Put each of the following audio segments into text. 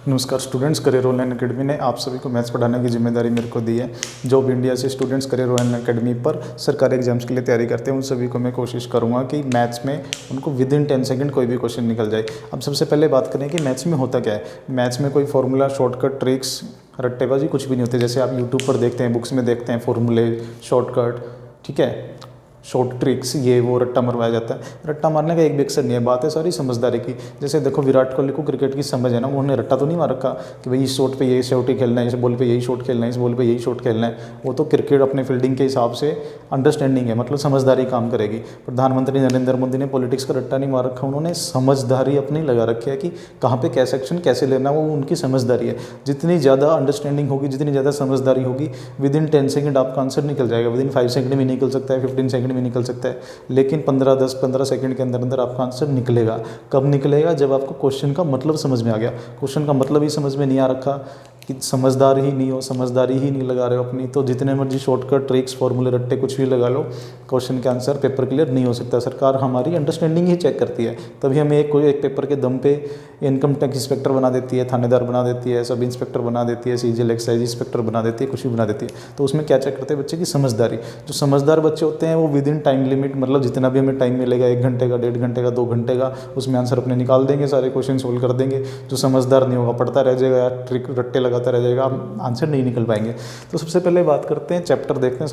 नमस्कार students, career online academy ने आप सभी को मैथ्स पढ़ाने की जिम्मेदारी मेरे को दी है। जॉब इंडिया से स्टूडेंट्स करियर ऑनलाइन एकेडमी पर सरकारी एग्जाम्स के लिए तैयारी करते हैं, उन सभी को मैं कोशिश करूंगा कि मैथ्स में उनको विद इन 10 सेकंड कोई भी क्वेश्चन निकल जाए। अब सबसे पहले बात करें कि मैथ्स में होता क्या है। मैथ्स में कोई फॉर्मूला, शॉर्टकट, ट्रिक्स, रट्टेबाजी कुछ भी नहीं होते। जैसे आप यूट्यूब पर देखते हैं, बुक्स में देखते हैं फॉर्मूले, शॉर्टकट, ठीक है, शॉर्ट ट्रिक्स, ये वो रट्टा मरवाया जाता है। रट्टा मारने का एक भी अक्सर नहीं है, बात है सारी समझदारी की। जैसे देखो विराट कोहली को क्रिकेट की समझ है ना, उन्होंने रट्टा तो नहीं मार रखा कि भाई इस शॉट पे यही शॉट ही खेलना है, इस बॉल पे यही शॉट खेलना है, इस बॉल पे यही शॉट खेलना है। वो तो क्रिकेट अपने फील्डिंग के हिसाब से अंडरस्टैंडिंग है, मतलब समझदारी काम करेगी। प्रधानमंत्री नरेंद्र मोदी ने पॉलिटिक्स का रट्टा नहीं मार रखा, उन्होंने समझदारी अपनी लगा रखी है कि कहाँ पे कैसे एक्शन कैसे लेना, वो उनकी समझदारी है। जितनी ज़्यादा अंडरस्टैंडिंग होगी, जितनी ज़्यादा समझदारी होगी, विद इन 10 सेकंड आपका आंसर निकल जाएगा। विद इन 5 सेकंड में निकल सकता है, 15 सेकंड में निकल सकता है, लेकिन 15 सेकंड के अंदर अंदर आपका आंसर निकलेगा। कब निकलेगा? जब आपको क्वेश्चन का मतलब समझ में आ गया। क्वेश्चन का मतलब ही समझ में नहीं आ रखा कि समझदार ही नहीं हो, समझदारी ही नहीं लगा रहे हो अपनी, तो जितने मर्जी शॉर्टकट, ट्रिक्स, फॉर्मूले, रट्टे कुछ भी लगा लो, क्वेश्चन के आंसर पेपर क्लियर नहीं हो सकता। सरकार हमारी अंडरस्टैंडिंग ही चेक करती है, तभी हमें एक पेपर के दम पे इनकम टैक्स इंस्पेक्टर बना देती है, थानेदार बना देती है, सब इंस्पेक्टर बना देती है, सीजीएल एक्साइज इंस्पेक्टर बना देती है, कुछ भी बना देती है। तो उसमें क्या चेक करते हैं? बच्चे की समझदारी। जो समझदार बच्चे होते हैं वो विद इन टाइम लिमिट, मतलब जितना भी हमें टाइम मिलेगा, 1 घंटे का, 1.5 घंटे का, 2 घंटे का, उसमें आंसर अपने निकाल देंगे, सारे क्वेश्चन सोल्व कर देंगे। जो समझदार नहीं होगा, पढ़ता रह जाएगा, ट्रिक रट्टे लगाता रह जाएगा, आंसर नहीं निकल पाएंगे। तो सबसे पहले बात करते हैं, चैप्टर देखते हैं।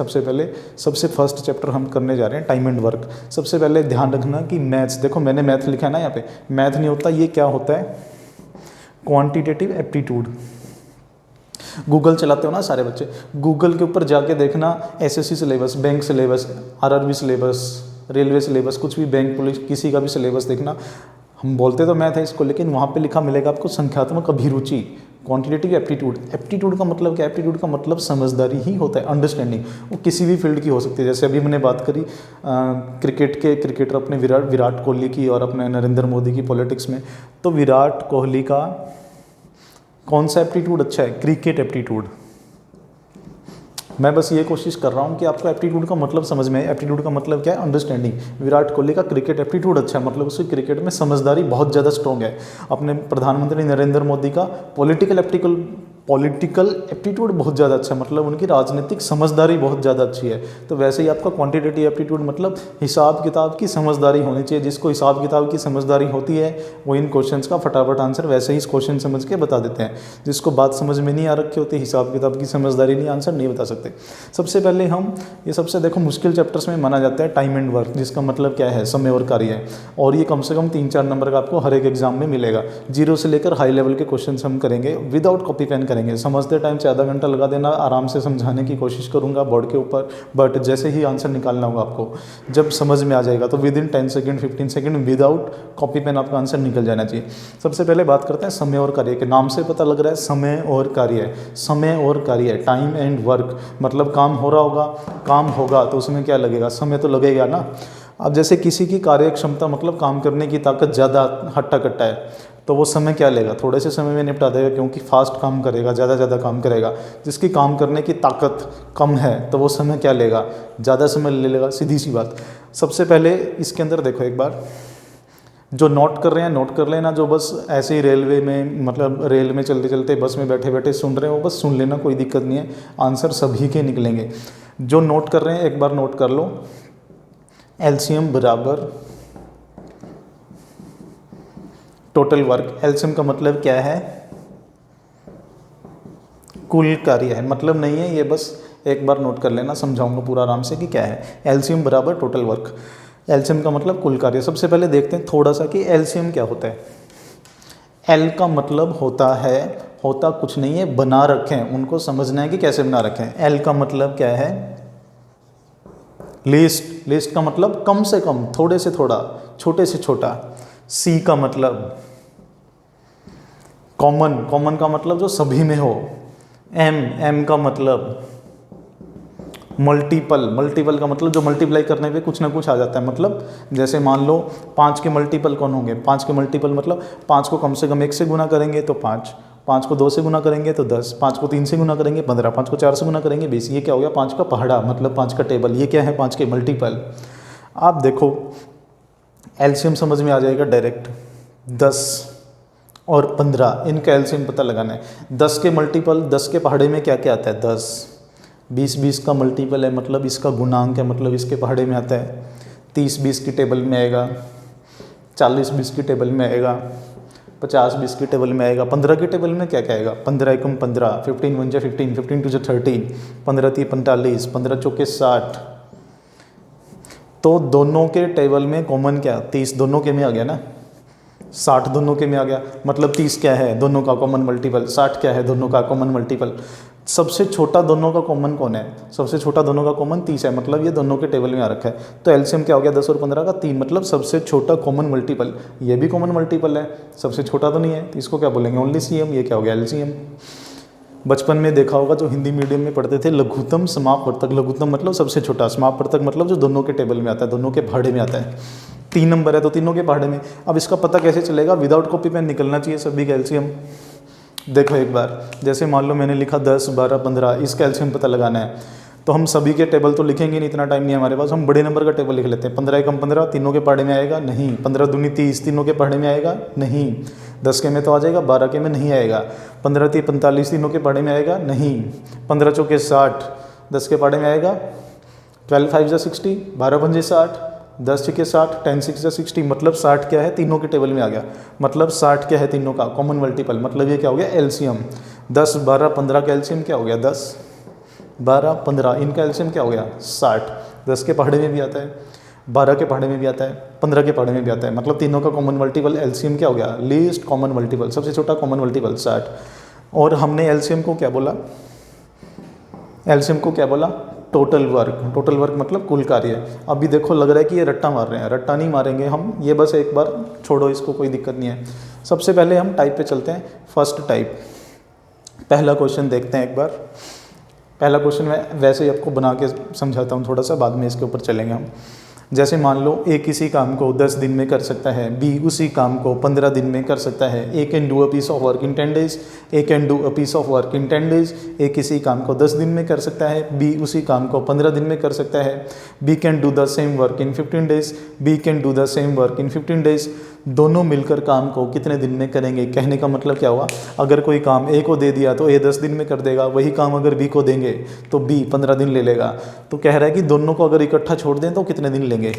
सबसे फर्स्ट चैप्टर हम करने जा रहे हैं टाइम एंड वर्क। सबसे पहले ध्यान रखना कि मैथ्स, देखो मैंने मैथ लिखा है ना यहाँ पे, मैथ नहीं होता, ये क्या होता है? Quantitative aptitude. गूगल चलाते हो ना सारे बच्चे, गूगल के ऊपर जाके देखना SSC syllabus, bank syllabus, RRB syllabus, railway syllabus, कुछ भी बैंक पुलिस किसी का भी सिलेबस देखना। हम बोलते तो मैथ है इसको, लेकिन वहाँ पे लिखा मिलेगा आपको संख्यात्मक अभिरुचि, क्वांटिटेटिव एप्टीट्यूड। एप्टीट्यूड का मतलब क्या है? एप्टीट्यूड का मतलब समझदारी ही होता है, अंडरस्टैंडिंग। वो किसी भी फील्ड की हो सकती है। जैसे अभी मैंने बात करी क्रिकेटर अपने विराट कोहली की और अपने नरेंद्र मोदी की पॉलिटिक्स में, तो विराट कोहली का कौन सा एप्टीट्यूड अच्छा है? Cricket aptitude. मैं बस ये कोशिश कर रहा हूँ कि आपको एप्टीट्यूड का मतलब समझ में आए। एप्टीट्यूड का मतलब क्या है? अंडरस्टैंडिंग। विराट कोहली का क्रिकेट एप्टीट्यूड अच्छा है, मतलब उसकी क्रिकेट में समझदारी बहुत ज़्यादा स्ट्रॉन्ग है। अपने प्रधानमंत्री नरेंद्र मोदी का पॉलिटिकल एप्टीट्यूड बहुत ज़्यादा अच्छा है, मतलब उनकी राजनीतिक समझदारी बहुत ज़्यादा अच्छी है। तो वैसे ही आपका क्वांटिटेटिव एप्टीट्यूड मतलब हिसाब किताब की समझदारी होनी चाहिए। जिसको हिसाब किताब की समझदारी होती है वो इन क्वेश्चंस का फटाफट आंसर वैसे ही इस क्वेश्चन समझ के बता देते हैं। जिसको बात समझ में नहीं आ रखी होती, हिसाब किताब की समझदारी नहीं, आंसर नहीं बता सकते। सबसे पहले हम ये सबसे देखो मुश्किल चैप्टर्स में माना जाता है टाइम एंड वर्क, जिसका मतलब क्या है? समय और कार्य है। और ये कम से कम 3-4 नंबर का आपको हर एक एग्जाम में मिलेगा। 0 से लेकर हाई लेवल के क्वेश्चन हम करेंगे, विदाउट कॉपी पेन करेंगे। समझते टाइम से आधा घंटा लगा देना, आराम से समझाने की कोशिश करूंगा बोर्ड के ऊपर, बट जैसे ही आंसर निकालना होगा आपको, जब समझ में आ जाएगा तो within 10 second 15 second without copy pen आपका आंसर निकल जाना चाहिए। सबसे पहले बात करते हैं समय और कार्य के। नाम से पता लग रहा है समय और कार्य है। समय और कार्य, टाइम एंड वर्क, मतलब काम हो रहा होगा, काम होगा तो उसमें क्या लगेगा? समय तो लगेगा ना। अब जैसे किसी की कार्य क्षमता मतलब काम करने की ताकत ज़्यादा हट्टा कट्टा है, तो वो समय क्या लेगा? थोड़े से समय में निपटा देगा, क्योंकि फास्ट काम करेगा, ज़्यादा काम करेगा। जिसकी काम करने की ताकत कम है तो वो समय क्या लेगा? ज़्यादा समय ले लेगा, सीधी सी बात। सबसे पहले इसके अंदर देखो एक बार, जो नोट कर रहे हैं नोट कर लेना, जो बस ऐसे ही रेलवे में, मतलब रेल में चलते चलते, बस में बैठे बैठे सुन रहे हैं, वो बस सुन लेना, कोई दिक्कत नहीं है, आंसर सभी के निकलेंगे। जो नोट कर रहे हैं एक बार नोट कर लो, एलसीएम बराबर टोटल वर्क। एलसीएम का मतलब क्या है? कुल कार्य है, मतलब नहीं है ये, बस एक बार नोट कर लेना, समझाऊंगा पूरा आराम से कि क्या है। एलसीएम बराबर टोटल वर्क। एलसीएम का मतलब कुल कार्य। सबसे पहले देखते हैं थोड़ा सा कि एलसीएम क्या होता है। एल का मतलब होता कुछ नहीं है, बना रखें, उनको समझना है कि कैसे बना रखें। एल का मतलब क्या है? लिस्ट। लिस्ट का मतलब कम से कम, थोड़े से थोड़ा, छोटे से छोटा। सी का मतलब कॉमन। कॉमन का मतलब जो सभी में हो। एम का मतलब मल्टीपल। मल्टीपल का मतलब जो मल्टीप्लाई करने पे कुछ ना कुछ आ जाता है। मतलब जैसे मान लो 5 के मल्टीपल कौन होंगे? 5 के मल्टीपल मतलब 5 को कम से कम 1 से गुना करेंगे तो 5, 5 को 2 से गुना करेंगे तो 10, 5 को 3 से गुना करेंगे 15, 5 को 4 से गुना करेंगे 20। ये क्या हो गया? 5 का पहाड़ा, मतलब 5 का टेबल। ये क्या है? 5 के मल्टीपल। आप देखो एलसीएम समझ में आ जाएगा डायरेक्ट। 10 और 15, इनका एलसीएम पता लगाना है। 10 के मल्टीपल, 10 के पहाड़े में क्या क्या आता है 10, 20 का मल्टीपल है मतलब इसका गुणांक है, मतलब इसके पहाड़े में आता है। 30-20 की टेबल में आएगा, 40-20 की टेबल में आएगा, 50-20 की टेबल में आएगा। 15 की टेबल में क्या क्या आएगा 15 एकम 15, 15 1 जा 15, 15 2 जा 30, 15 3 45, 15 चौके 60। तो दोनों के टेबल में कॉमन क्या 30 दोनों के में आ गया ना, 60 दोनों के में आ गया, मतलब 30 क्या है दोनों का कॉमन मल्टीपल, 60 क्या है दोनों का कॉमन मल्टीपल। सबसे छोटा दोनों का कॉमन कौन है, सबसे छोटा दोनों का कॉमन 30 है, मतलब ये दोनों के टेबल में आ रखा है। तो एलसीएम क्या हो गया 10 और 15 का 3, मतलब सबसे छोटा कॉमन मल्टीपल। ये भी कॉमन मल्टीपल है, सबसे छोटा तो नहीं है, तो इसको क्या बोलेंगे ओनली सीएम। ये क्या हो गया एलसीएम। बचपन में देखा होगा जो हिंदी मीडियम में पढ़ते थे, लघुत्तम समापवर्तक। लघुत्तम मतलब सबसे छोटा, समापवर्तक मतलब जो दोनों के टेबल में आता है, दोनों के पहाड़े में आता है। 3 नंबर है तो तीनों के पहाड़े में। अब इसका पता कैसे चलेगा, विदाउट कॉपी पेन निकलना चाहिए सभी का एलसीएम। देखो एक बार, जैसे मान लो मैंने लिखा 10 12 15, इसका एलसीएम पता लगाना है, तो हम सभी के टेबल तो लिखेंगे नहीं, इतना टाइम नहीं है हमारे पास, हम बड़े नंबर का टेबल लिख लेते हैं। 15 एकम 15 तीनों के पहाड़े में आएगा नहीं, 15 दूनी 30 तीनों के पहाड़े में आएगा नहीं, 10 के में तो आ जाएगा, 12 के में नहीं आएगा, 15 3 45 तीनों के पहाड़े में आएगा नहीं, 15 चौके 60 10 के पहाड़े में आएगा, 12 5 जा 60, 12 पंजे 60, 10 छके 60, 10 6 जा 60, मतलब 60 क्या है तीनों के टेबल में आ गया, मतलब 60 क्या है तीनों का कॉमन मल्टीपल, मतलब ये क्या हो गया एलसीएम। 10 12 15 का एलसीएम क्या हो गया 10 12 15, इनका एलसीएम क्या हो गया 60। 10 के पहाड़े में भी आता है, 12 के पहाड़े में भी आता है, 15 के पहाड़े में भी आता है, मतलब तीनों का कॉमन मल्टीपल एलसीएम क्या हो गया लीस्ट कॉमन मल्टीपल, सबसे छोटा कॉमन मल्टीपल 60। और हमने एलसीएम को क्या बोला, एलसीएम को क्या बोला टोटल वर्क। टोटल वर्क मतलब कुल कार्य। अभी देखो लग रहा है कि ये रट्टा मार रहे हैं, रट्टा नहीं मारेंगे हम, ये बस एक बार छोड़ो इसको, कोई दिक्कत नहीं है। सबसे पहले हम टाइप पे चलते हैं, फर्स्ट टाइप। पहला क्वेश्चन देखते हैं एक बार। पहला क्वेश्चन मैं वैसे ही आपको बना के समझाता हूँ थोड़ा सा, बाद में इसके ऊपर चलेंगे हम। जैसे मान लो ए किसी काम को 10 दिन में कर सकता है, बी उसी काम को 15 दिन में कर सकता है, A can do a piece of work in 10 days, A can do a piece of work in 10 days. A किसी काम को 10 दिन में कर सकता है, बी उसी काम को 15 दिन में कर सकता है, B can do the same work in 15 days, B can do the same work in 15 days. दोनों मिलकर काम को कितने दिन में करेंगे। कहने का मतलब क्या हुआ, अगर कोई काम ए को दे दिया तो ए 10 दिन में कर देगा, वही काम अगर बी को देंगे तो बी 15 दिन ले लेगा। तो कह रहा है कि दोनों को अगर इकट्ठा छोड़ दें तो कितने दिन लेंगे।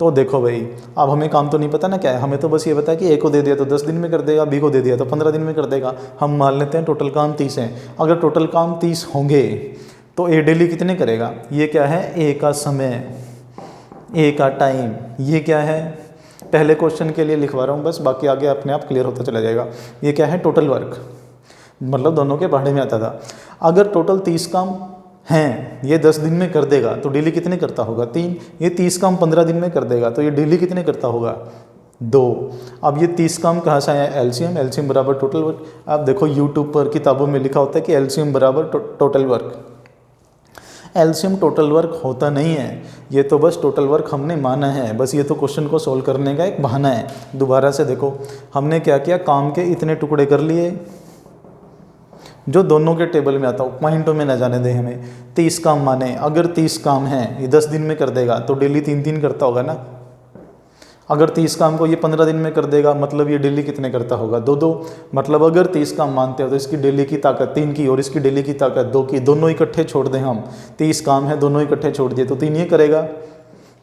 तो देखो भाई, अब हमें काम तो नहीं पता ना क्या है, हमें तो बस ये पता है कि ए को दे दिया तो 10 दिन में कर देगा, बी को दे दिया तो 15 दिन में कर देगा। हम मान लेते हैं टोटल काम 30 है। अगर टोटल काम 30 होंगे तो ए डेली कितने करेगा। ये क्या है ए का समय, ए का टाइम। ये क्या है, पहले क्वेश्चन के लिए लिखवा रहा हूँ बस, बाकी आगे अपने आप क्लियर होता चला जाएगा। ये क्या है टोटल वर्क, मतलब दोनों के पहाड़े में आता था। अगर टोटल 30 काम हैं, ये 10 दिन में कर देगा तो डेली कितने करता होगा 3। ये 30 काम 15 दिन में कर देगा तो ये डेली कितने करता होगा 2। अब ये 30 काम कहाँ से आया एलसीएम, एलसीएम बराबर टोटल वर्क। आप देखो यूट्यूब पर किताबों में लिखा होता है कि एलसीएम बराबर total work. LCM total work होता नहीं है, ये तो बस टोटल वर्क हमने माना है, बस ये तो क्वेश्चन को सोल्व करने का एक बहाना है। दोबारा से देखो, हमने क्या किया, काम के इतने टुकड़े कर लिए जो दोनों के टेबल में आता हो, पॉइंटों में न जाने दें हमें। 30 काम माने, अगर 30 काम हैं ये 10 दिन में कर देगा तो डेली 3 करता होगा ना। अगर 30 काम को ये 15 दिन में कर देगा, मतलब ये डेली कितने करता होगा 2। मतलब अगर 30 काम मानते हो तो इसकी डेली की ताकत 3 की और इसकी डेली की ताकत 2 की, दोनों इकट्ठे छोड़ दें हम। 30 काम है, दोनों इकट्ठे छोड़ दिए तो 3 ये करेगा,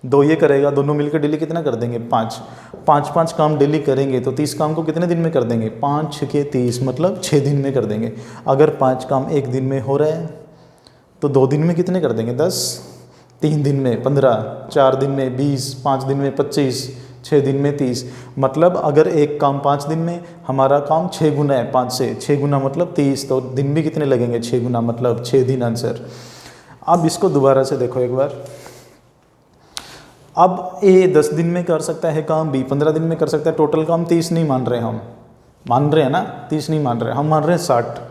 2 ये करेगा, दोनों मिलकर डेली कितना कर देंगे 5। 5 काम डेली करेंगे तो 30 काम को कितने दिन में कर देंगे 5 6 30, मतलब 6 दिन में कर देंगे। अगर 5 काम एक दिन में हो रहा है तो 2 दिन में कितने कर देंगे 10, 3 दिन में 15, 4 दिन में 20, 5 दिन में 25, 6 दिन में 30। मतलब अगर एक काम 5 दिन में, हमारा काम 6 गुना है 5 से, 6 गुना मतलब 30, तो दिन भी कितने लगेंगे 6 गुना, मतलब 6 दिन आंसर। अब इसको दोबारा से देखो एक बार। अब ए 10 दिन में कर सकता है काम, बी 15 दिन में कर सकता है। टोटल काम 30 नहीं मान रहे हम, मान रहे हैं ना 30 नहीं मान रहे, हम मान रहे हैं 60।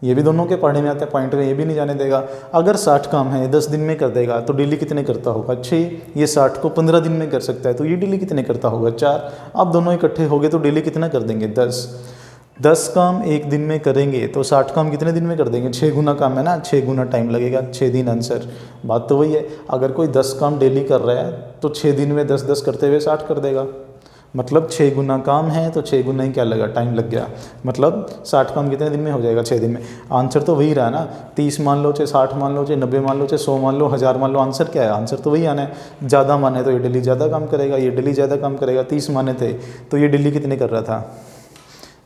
ये भी दोनों के पढ़ने में आता है, पॉइंट में ये भी नहीं जाने देगा। अगर 60 काम है 10 दिन में कर देगा तो डेली कितने करता होगा 6। ये 60 को 15 दिन में कर सकता है तो ये डेली कितने करता होगा 4। अब दोनों इकट्ठे हो गए तो डेली कितना कर देंगे 10। 10 काम एक दिन में करेंगे तो 60 काम कितने दिन में कर देंगे, 6 गुना काम है ना, 6 गुना टाइम लगेगा, 6 दिन आंसर। बात तो वही है, अगर कोई 10 काम डेली कर रहा है तो 6 दिन में 10 करते हुए 60 कर देगा। मतलब 6 गुना काम है तो 6 गुना ही क्या लगा, टाइम लग गया। मतलब 60 काम कितने दिन में हो जाएगा, 6 दिन में। आंसर तो वही रहा ना, 30 मान लो, चाहे 60 मान लो, चाहे 90 मान लो, चाहे 100 मान लो, 1000 मान लो, आंसर क्या है, आंसर तो वही आना है। ज़्यादा माने तो ये डेली ज़्यादा काम करेगा, ये डेली ज़्यादा काम करेगा। 30 माने थे तो ये डेली कितने कर रहा था,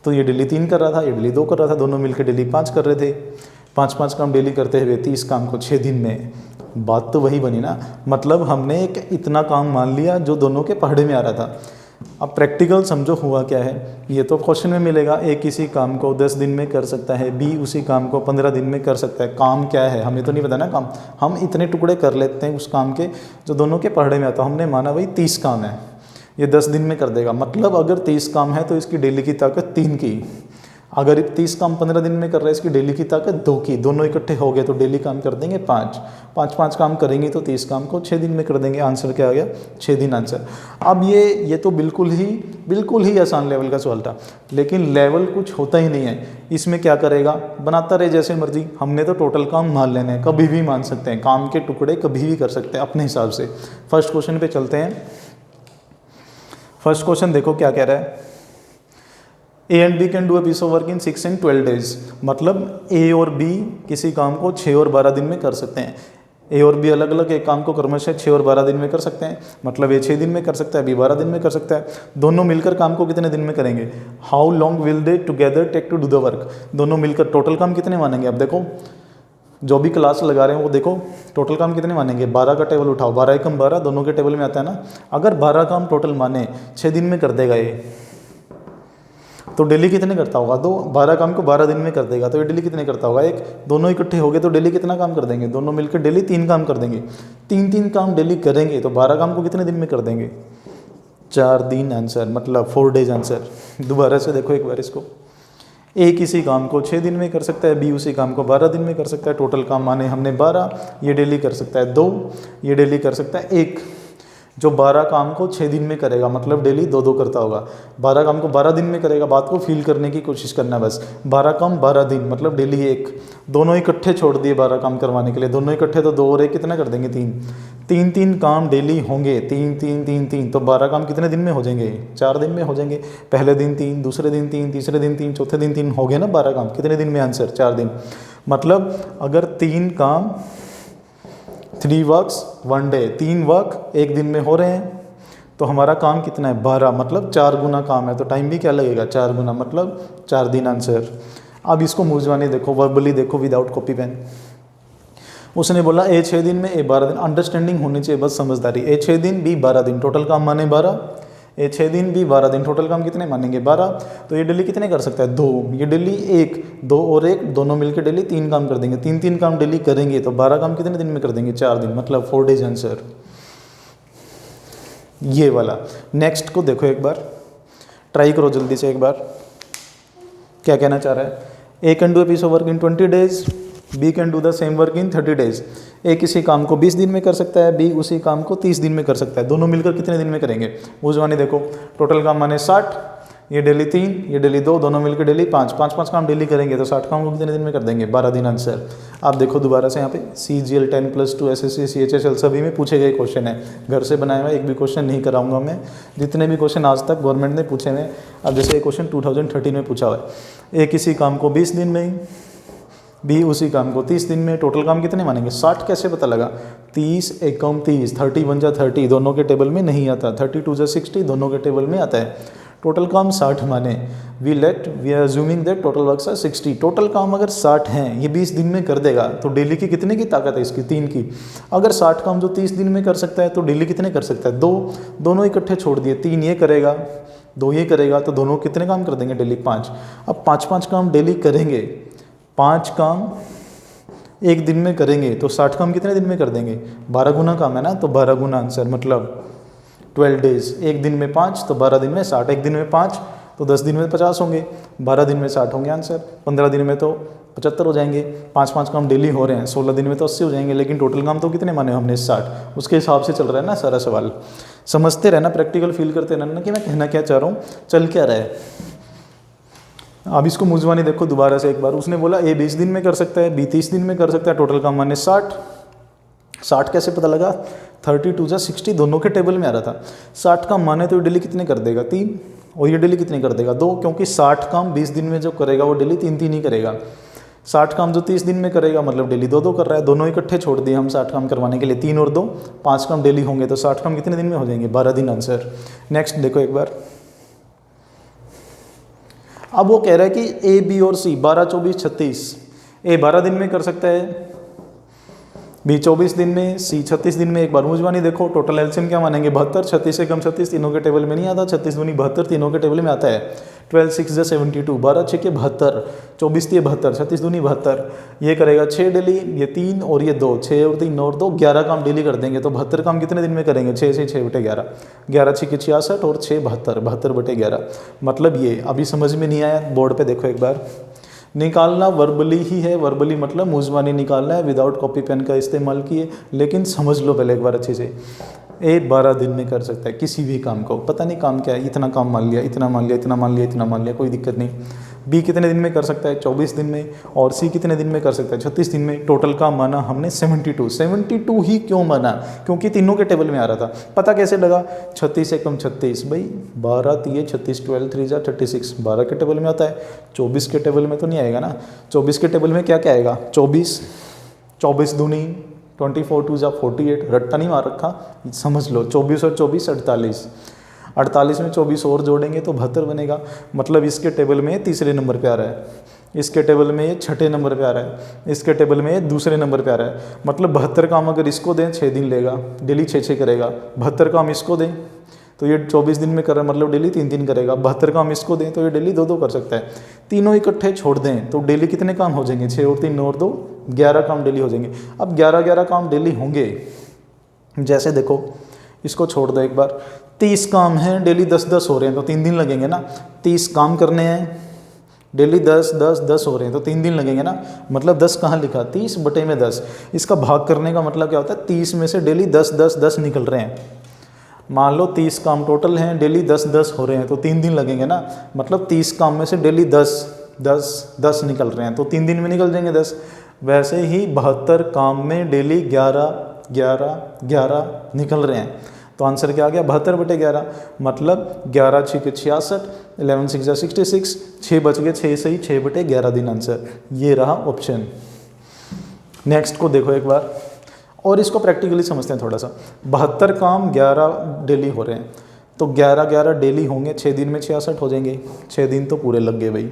तो ये डेली 3 कर रहा था, ये डेली 2 कर रहा था, दोनों मिलकर डेली 5 कर रहे थे। 5-5 काम डेली करते हुए 30 काम को 6 दिन में, बात तो वही बनी ना। मतलब हमने एक इतना काम मान लिया जो दोनों के पहाड़े में आ रहा था। अब प्रैक्टिकल समझो हुआ क्या है, ये तो क्वेश्चन में मिलेगा। ए किसी काम को 10 दिन में कर सकता है, बी उसी काम को 15 दिन में कर सकता है। काम क्या है हमें तो नहीं पता ना, काम हम इतने टुकड़े कर लेते हैं उस काम के जो दोनों के पहाड़े में आता। हमने माना भाई 30 काम है, ये 10 दिन में कर देगा। मतलब अगर 30 काम है तो इसकी डेली की ताकत 3 की। अगर 30 काम 15 दिन में कर रहा है, इसकी डेली की ताकत 2 की। दोनों इकट्ठे हो गए तो डेली काम कर देंगे 5 काम करेंगे तो 30 काम को 6 दिन में कर देंगे। आंसर क्या आ गया, 6 दिन आंसर। अब ये तो बिल्कुल ही आसान लेवल का सवाल था, लेकिन लेवल कुछ होता ही नहीं है। इसमें क्या करेगा, बनाता रहे जैसे मर्जी। हमने तो टोटल काम मान लेने हैं, कभी भी मान सकते हैं, काम के टुकड़े कभी भी कर सकते हैं अपने हिसाब से। फर्स्ट क्वेश्चन पे चलते हैं। फर्स्ट क्वेश्चन देखो क्या कह रहा है, A and B can do a piece of work in 6 and 12 days। मतलब ए और बी किसी काम को 6 और 12 दिन में कर सकते हैं। ए और बी अलग अलग एक काम को क्रमशः 6 और 12 दिन में कर सकते हैं। मतलब ए 6 दिन में कर सकता है, बी 12 दिन में कर सकता है। दोनों मिलकर काम को कितने दिन में करेंगे, how long will they together take to do the work. दोनों मिलकर टोटल काम कितने मानेंगे। अब देखो जो भी क्लास लगा रहे हैं वो देखो टोटल काम कितने मानेंगे, 12 का टेबल उठाओ, 12 एकम 12 दोनों के टेबल में आता है ना। अगर 12 काम टोटल माने 6 दिन में कर देगा ये, तो डेली कितने करता होगा, 12 काम को 12 दिन में कर देगा तो ये डेली कितने करता होगा, 1। दोनों इकट्ठे हो गए तो डेली कितना काम कर देंगे, दोनों मिलकर डेली 3 काम कर देंगे। 3 काम डेली करेंगे तो 12 काम को कितने दिन में कर देंगे, 4 दिन आंसर, मतलब 4 days आंसर। दोबारा से देखो एक बार इसको, ए किसी काम को 6 दिन में कर सकता है, बी उसी काम को 12 दिन में कर सकता है। टोटल काम माने हमने 12, ये डेली कर सकता है 2, ये डेली कर सकता है 1। जो 12 काम को 6 दिन में करेगा मतलब डेली 2 करता होगा। 12 काम को 12 दिन में करेगा, बात को फील करने की कोशिश करना बस। 12 काम 12 दिन मतलब डेली 1। दोनों इकट्ठे छोड़ दिए 12 काम करवाने के लिए, दोनों इकट्ठे तो 2 और 1 कितना कर देंगे, 3। 3 काम डेली होंगे, 3। तो 12 काम कितने दिन में हो जाएंगे, 4 दिन में हो जाएंगे। पहले दिन 3, दूसरे दिन 3, तीसरे दिन 3, चौथे दिन 3, हो गए ना 12 काम। कितने दिन में आंसर, 4 दिन। मतलब अगर 3 काम 3 वर्क्स 1 day, 3 वर्क 1 दिन में हो रहे हैं तो हमारा काम कितना है, 12। मतलब 4 गुना काम है तो टाइम भी क्या लगेगा, 4 गुना, मतलब 4 दिन आंसर। अब इसको मूंझवानी देखो, वर्बली देखो विदाउट कॉपी पेन। उसने बोला ए 6 दिन में, ए 12 दिन। अंडरस्टैंडिंग होनी चाहिए बस, समझदारी। ए 6 दिन, बी 12 दिन, टोटल काम माने 12। ए 6 दिन, बी 12 दिन, टोटल काम कितने मानेंगे, 12। तो ये डेली कितने कर सकता है, 2। ये डेली 1, 2 और 1 दोनों मिलकर डेली 3 काम कर देंगे। 3 काम डेली करेंगे तो 12 काम कितने दिन में कर देंगे, 4 दिन, मतलब 4 days आंसर ये वाला। नेक्स्ट को देखो एक बार, ट्राई करो जल्दी से एक बार, क्या कहना चाह रहा है। A can do a piece of work in 20 days, B can do the same work in 30 days। A किसी काम को 20 दिन में कर सकता है, बी उसी काम को 30 दिन में कर सकता है। दोनों मिलकर कितने दिन में करेंगे, उजवानी देखो। टोटल काम माने 60, ये डेली 3, ये डेली 2, दोनों मिलकर डेली 5 काम डेली करेंगे तो 60 काम को कितने दिन में कर देंगे, 12 दिन आंसर। आप देखो दोबारा से यहाँ पे CGL 10+2 SSC CHSL सभी में पूछे गए क्वेश्चन है, घर से बनाया हुआ एक भी क्वेश्चन नहीं कराऊंगा मैं। जितने भी क्वेश्चन आज तक गवर्नमेंट ने पूछे हैं, अब जैसे ये क्वेश्चन 2013 में पूछा हुआ है। ए किसी काम को 20 दिन में, बी उसी काम को 30 दिन में, टोटल काम कितने मानेंगे, 60 कैसे पता लगा, 30 एकम 30, 30 1 जा 30 दोनों के टेबल में नहीं आता, 30 2 जा 60 दोनों के टेबल में आता है। टोटल काम 60 माने, we are assuming that total works are 60। Total काम अगर 60 हैं, ये 20 दिन में कर देगा तो डेली की कितने की ताकत है इसकी, 3 की। अगर 60 काम जो 30 दिन में कर सकता है तो डेली कितने कर सकता है, 2। दोनों इकट्ठे छोड़ दिए, 3 ये करेगा, 2 ये करेगा, तो दोनों कितने काम कर देंगे डेली, 5। अब 5 काम डेली करेंगे, 5 काम 1 दिन में करेंगे तो 60 काम कितने दिन में कर देंगे, 12 गुना काम है ना, तो 12 गुना आंसर, मतलब 12 days। 1 दिन में 5 तो 12 दिन में 60, 1 दिन में 5 तो 10 दिन में 50 होंगे, 12 दिन में 60 होंगे आंसर, 15 दिन में तो 75 हो जाएंगे। 5 काम डेली हो रहे हैं, 16 दिन में तो 80 हो जाएंगे, लेकिन टोटल काम तो कितने माने हमने, 60। उसके हिसाब से चल रहा है ना सारा सवाल। समझते रहना, प्रैक्टिकल फील करते रहना कि मैं कहना क्या चाह रहा हूँ, चल क्या रहा है। अब इसको मुझवानी देखो दोबारा से एक बार। उसने बोला ए 20 दिन में कर सकता है, बी 30 दिन में कर सकता है, टोटल काम माने 60। 60 कैसे पता लगा, 32 जा 60 दोनों के टेबल में आ रहा था। 60 काम माने तो डेली कितने कर देगा, 3, और ये डेली कितने कर देगा, 2, क्योंकि 60 काम 20 दिन में जो करेगा वो डेली 3 ही करेगा। 60 काम जो 30 दिन में करेगा मतलब डेली 2 कर रहा है। दोनों इकट्ठे छोड़ दिए हम 60 काम करवाने के लिए, 3 और 2 5 काम डेली होंगे, तो 60 काम कितने दिन में हो जाएंगे, 12 दिन आंसर। नेक्स्ट देखो एक बार, अब वो कह रहा है कि ए बी और सी 12, 24, 36, ए 12 दिन में कर सकता है, बी 24 दिन में, सी 36 दिन में। एक बार मूंजवानी देखो, टोटल एलसीएम क्या मानेंगे, 72, 36 से कम 36 तीनों के टेबल में नहीं आता, 36 दूनी 72 तीनों के टेबल में आता है। 12 6 जा 72, 12 6 के 72, 24 3 72, 36 दूनी 72, ये करेगा 6 डेली, ये 3 और ये 2, 6 और 3 और 2, 11 काम डेली कर देंगे। तो 72 काम कितने दिन में करेंगे, 6 से 6 बटे 11, 11 6 के 66 और 6 72, 72 बटे 11। मतलब ये अभी समझ में नहीं आया, बोर्ड पे देखो एक बार। निकालना वर्बली ही है, वर्बली मतलब मूंजवानी निकालना है, विदाउट कॉपी पेन का इस्तेमाल किए, लेकिन समझ लो पहले एक बार अच्छे से। ए 12 दिन में कर सकता है किसी भी काम को, पता नहीं काम क्या है, इतना काम मान लिया, इतना मान लिया, इतना मान लिया, इतना मान लिया, कोई दिक्कत नहीं। बी कितने दिन में कर सकता है, 24 दिन में, और सी कितने दिन में कर सकता है, 36 दिन में। टोटल काम माना हमने 72 ही क्यों माना, क्योंकि तीनों के टेबल में आ रहा था। पता कैसे लगा, 36 से कम 36, भाई 12 3 36, 12 3 जा 36, 12 के टेबल में आता है, 24 के टेबल में तो नहीं आएगा ना। 24 के टेबल में क्या क्या आएगा, 24, 24 दूनी 24 2 जा 48, रट्टा नहीं मार रखा, समझ लो। 24 और 24 48, 48 में 24 और जोड़ेंगे तो 72 बनेगा। मतलब इसके टेबल में तीसरे नंबर पे आ रहा है, इसके टेबल में ये छठे नंबर पे आ रहा है, इसके टेबल में ये दूसरे नंबर पे आ रहा है। मतलब 72 काम अगर इसको दें 6 दिन लेगा, डेली 6 करेगा। 72 काम इसको दें तो ये 24 दिन में कर रहा है, मतलब डेली 3 करेगा। 72 काम इसको दें तो ये डेली 2 कर सकता है। तीनों इकट्ठे छोड़ दें तो डेली कितने काम हो जाएंगे, 6 और 3 9 और 2 11 काम डेली हो जाएंगे। अब 11 काम डेली होंगे, जैसे देखो इसको छोड़ दो एक बार, 30 काम हैं डेली 10 हो रहे हैं तो 3 दिन लगेंगे ना। 30 काम करने हैं डेली 10 हो रहे हैं तो 3 दिन लगेंगे ना। मतलब 10 कहाँ लिखा, 30 बटे में 10। इसका भाग करने का मतलब क्या होता है, 30 में से डेली 10 निकल रहे हैं। मान लो 30 काम टोटल हैं, डेली 10 हो रहे हैं तो 3 दिन लगेंगे ना। मतलब 30 काम में से डेली 10 निकल रहे हैं तो 3 दिन में निकल जाएंगे 10। वैसे ही 72 काम में डेली 11 निकल रहे हैं तो आंसर क्या आ गया, 72 बटे 11। मतलब 11 6 के 66, 11 6 जा 66, 6 बच गए, 6 से ही 6 बटे 11 दिन आंसर। ये रहा ऑप्शन। नेक्स्ट को देखो एक बार और इसको प्रैक्टिकली समझते हैं थोड़ा सा। 72 काम 11 डेली हो रहे हैं तो 11 डेली होंगे, 6 दिन में 66 हो जाएंगे, 6 दिन तो पूरे लग गए भाई।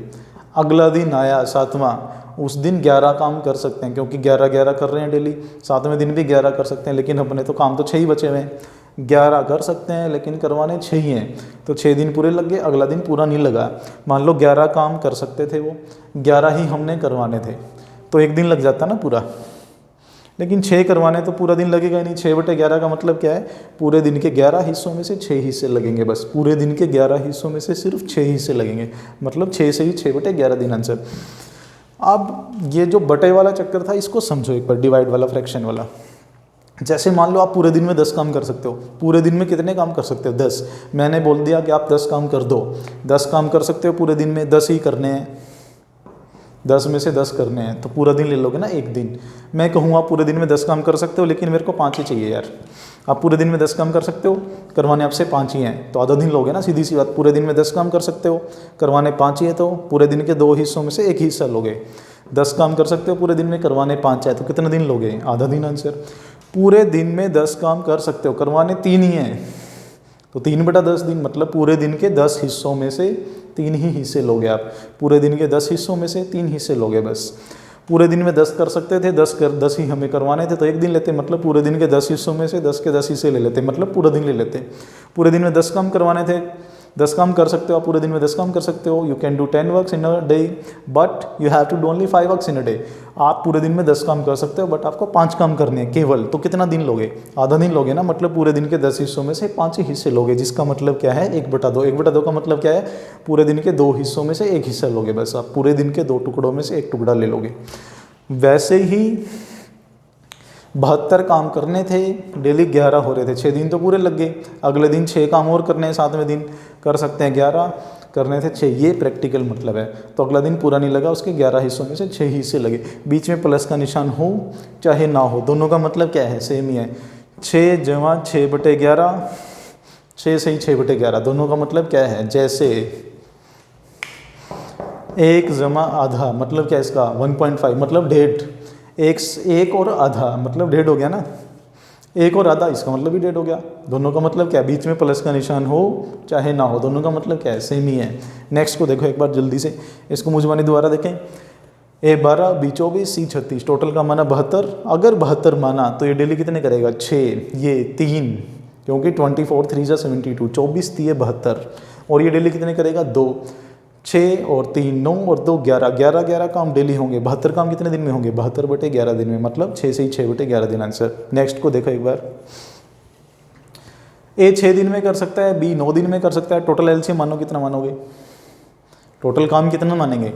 अगला दिन आया 7वां, उस दिन 11 काम कर सकते हैं क्योंकि 11 कर रहे हैं डेली। 7वें दिन भी 11 कर सकते हैं, लेकिन अपने तो काम तो 6 ही बचे हुए हैं। 11 कर सकते हैं लेकिन करवाने 6 ही हैं तो 6 दिन पूरे लग गए, अगला दिन पूरा नहीं लगा। मान लो 11 काम कर सकते थे, वो 11 ही हमने करवाने थे तो 1 दिन लग जाता ना पूरा। लेकिन 6 करवाने तो पूरा दिन लगेगा ही नहीं। 6 बटे 11 का मतलब क्या है, पूरे दिन के 11 हिस्सों में से 6 हिस्से लगेंगे बस। पूरे दिन के 11 हिस्सों में से सिर्फ 6 हिस्से लगेंगे, मतलब 6 से ही 6 बटे 11 दिन आंसर। अब ये जो बटे वाला चक्कर था इसको समझो एक बार, डिवाइड वाला, फ्रैक्शन वाला। जैसे मान लो आप पूरे दिन में 10 काम कर सकते हो। पूरे दिन में कितने काम कर सकते हो, 10। मैंने बोल दिया कि आप 10 काम कर दो, 10 काम कर सकते हो पूरे दिन में, 10 ही करने हैं। 10 में से 10 करने हैं तो पूरा दिन ले लोगे ना, एक दिन। मैं कहूँगा पूरे दिन में 10 काम कर सकते हो लेकिन मेरे को 5 ही चाहिए यार। आप पूरे दिन में 10 काम कर सकते हो, करवाने आपसे 5 ही हैं तो आधा दिन लोगे ना, सीधी सी बात। पूरे दिन में 10 काम कर सकते हो, करवाने 5 ही है तो पूरे दिन के 2 हिस्सों में से 1 हिस्सा लोगे। 10 काम कर सकते हो पूरे दिन में, करवाने 5 है तो कितने दिन लोगे, आधा दिन आंसर। पूरे दिन में 10 काम कर सकते हो, करवाने 3 ही हैं तो 3 बटा 10 दिन, मतलब पूरे दिन के 10 हिस्सों में से 3 ही हिस्से लोगे आप। पूरे दिन के 10 हिस्सों में से 3 हिस्से लोगे बस। पूरे दिन में 10 कर सकते थे, 10 ही हमें करवाने थे तो 1 दिन लेते, मतलब पूरे दिन के 10 हिस्सों में से 10 के 10 हिस्से ले लेते, मतलब पूरा दिन ले लेते। पूरे दिन में 10 काम करवाने थे, 10 काम कर सकते हो आप, पूरे दिन में 10 काम कर सकते हो। You can do 10 works in a day but you have to do only 5 works in a day. आप पूरे दिन में 10 काम कर सकते हो बट आपको 5 काम करने हैं केवल, तो कितना दिन लोगे, आधा दिन लोगे ना। मतलब पूरे दिन के 10 हिस्सों में से 5 ही हिस्से लोगे, जिसका मतलब क्या है 1/2। 1/2 का मतलब क्या है, पूरे दिन के 2 हिस्सों में से 1 हिस्सा लोगे बस। आप पूरे दिन के 2 टुकड़ों में से 1 टुकड़ा ले लोगे। वैसे ही 72 काम करने थे, डेली 11 हो रहे थे, 6 दिन तो पूरे लग गए। अगले दिन 6 काम और करने हैं, 7वें दिन कर सकते हैं 11। करने थे 6, ये प्रैक्टिकल मतलब है। तो अगला दिन पूरा नहीं लगा, उसके 11 हिस्सों में से 6 हिस्से लगे। बीच में प्लस का निशान हो चाहे ना हो, दोनों का मतलब क्या है, सेम ही है। 6 जमा 6/11, 6 से ही 6/11, दोनों का मतलब क्या है, जैसे 1 जमा आधा मतलब क्या है इसका 1.5 मतलब 1.5, एक और आधा मतलब 1.5 हो गया ना, 1 और आधा इसका मतलब भी 1.5 हो गया। दोनों का मतलब क्या है, बीच में प्लस का निशान हो चाहे ना हो, दोनों का मतलब क्या है, सेम ही है। नेक्स्ट को देखो एक बार जल्दी से, इसको मुझबानी दोबारा देखें। A12, B24, C36, टोटल का माना 72। अगर 72 माना तो ये डेली कितने करेगा, 6, ये 3, क्योंकि 24 3 जा 72, 24 3 72, और ये डेली कितने करेगा, 2, 6 और 3 9 और 2 11, 11 काम डेली होंगे। 72 काम कितने दिन में होंगे, 72/11 दिन में, मतलब 6 से ही 6/11 दिन आंसर। नेक्स्ट को देखो एक बार, A 6 दिन में कर सकता है, B 9 दिन में कर सकता है। टोटल एलसीएम मानो कितना मानोगे, टोटल काम कितना मानेंगे,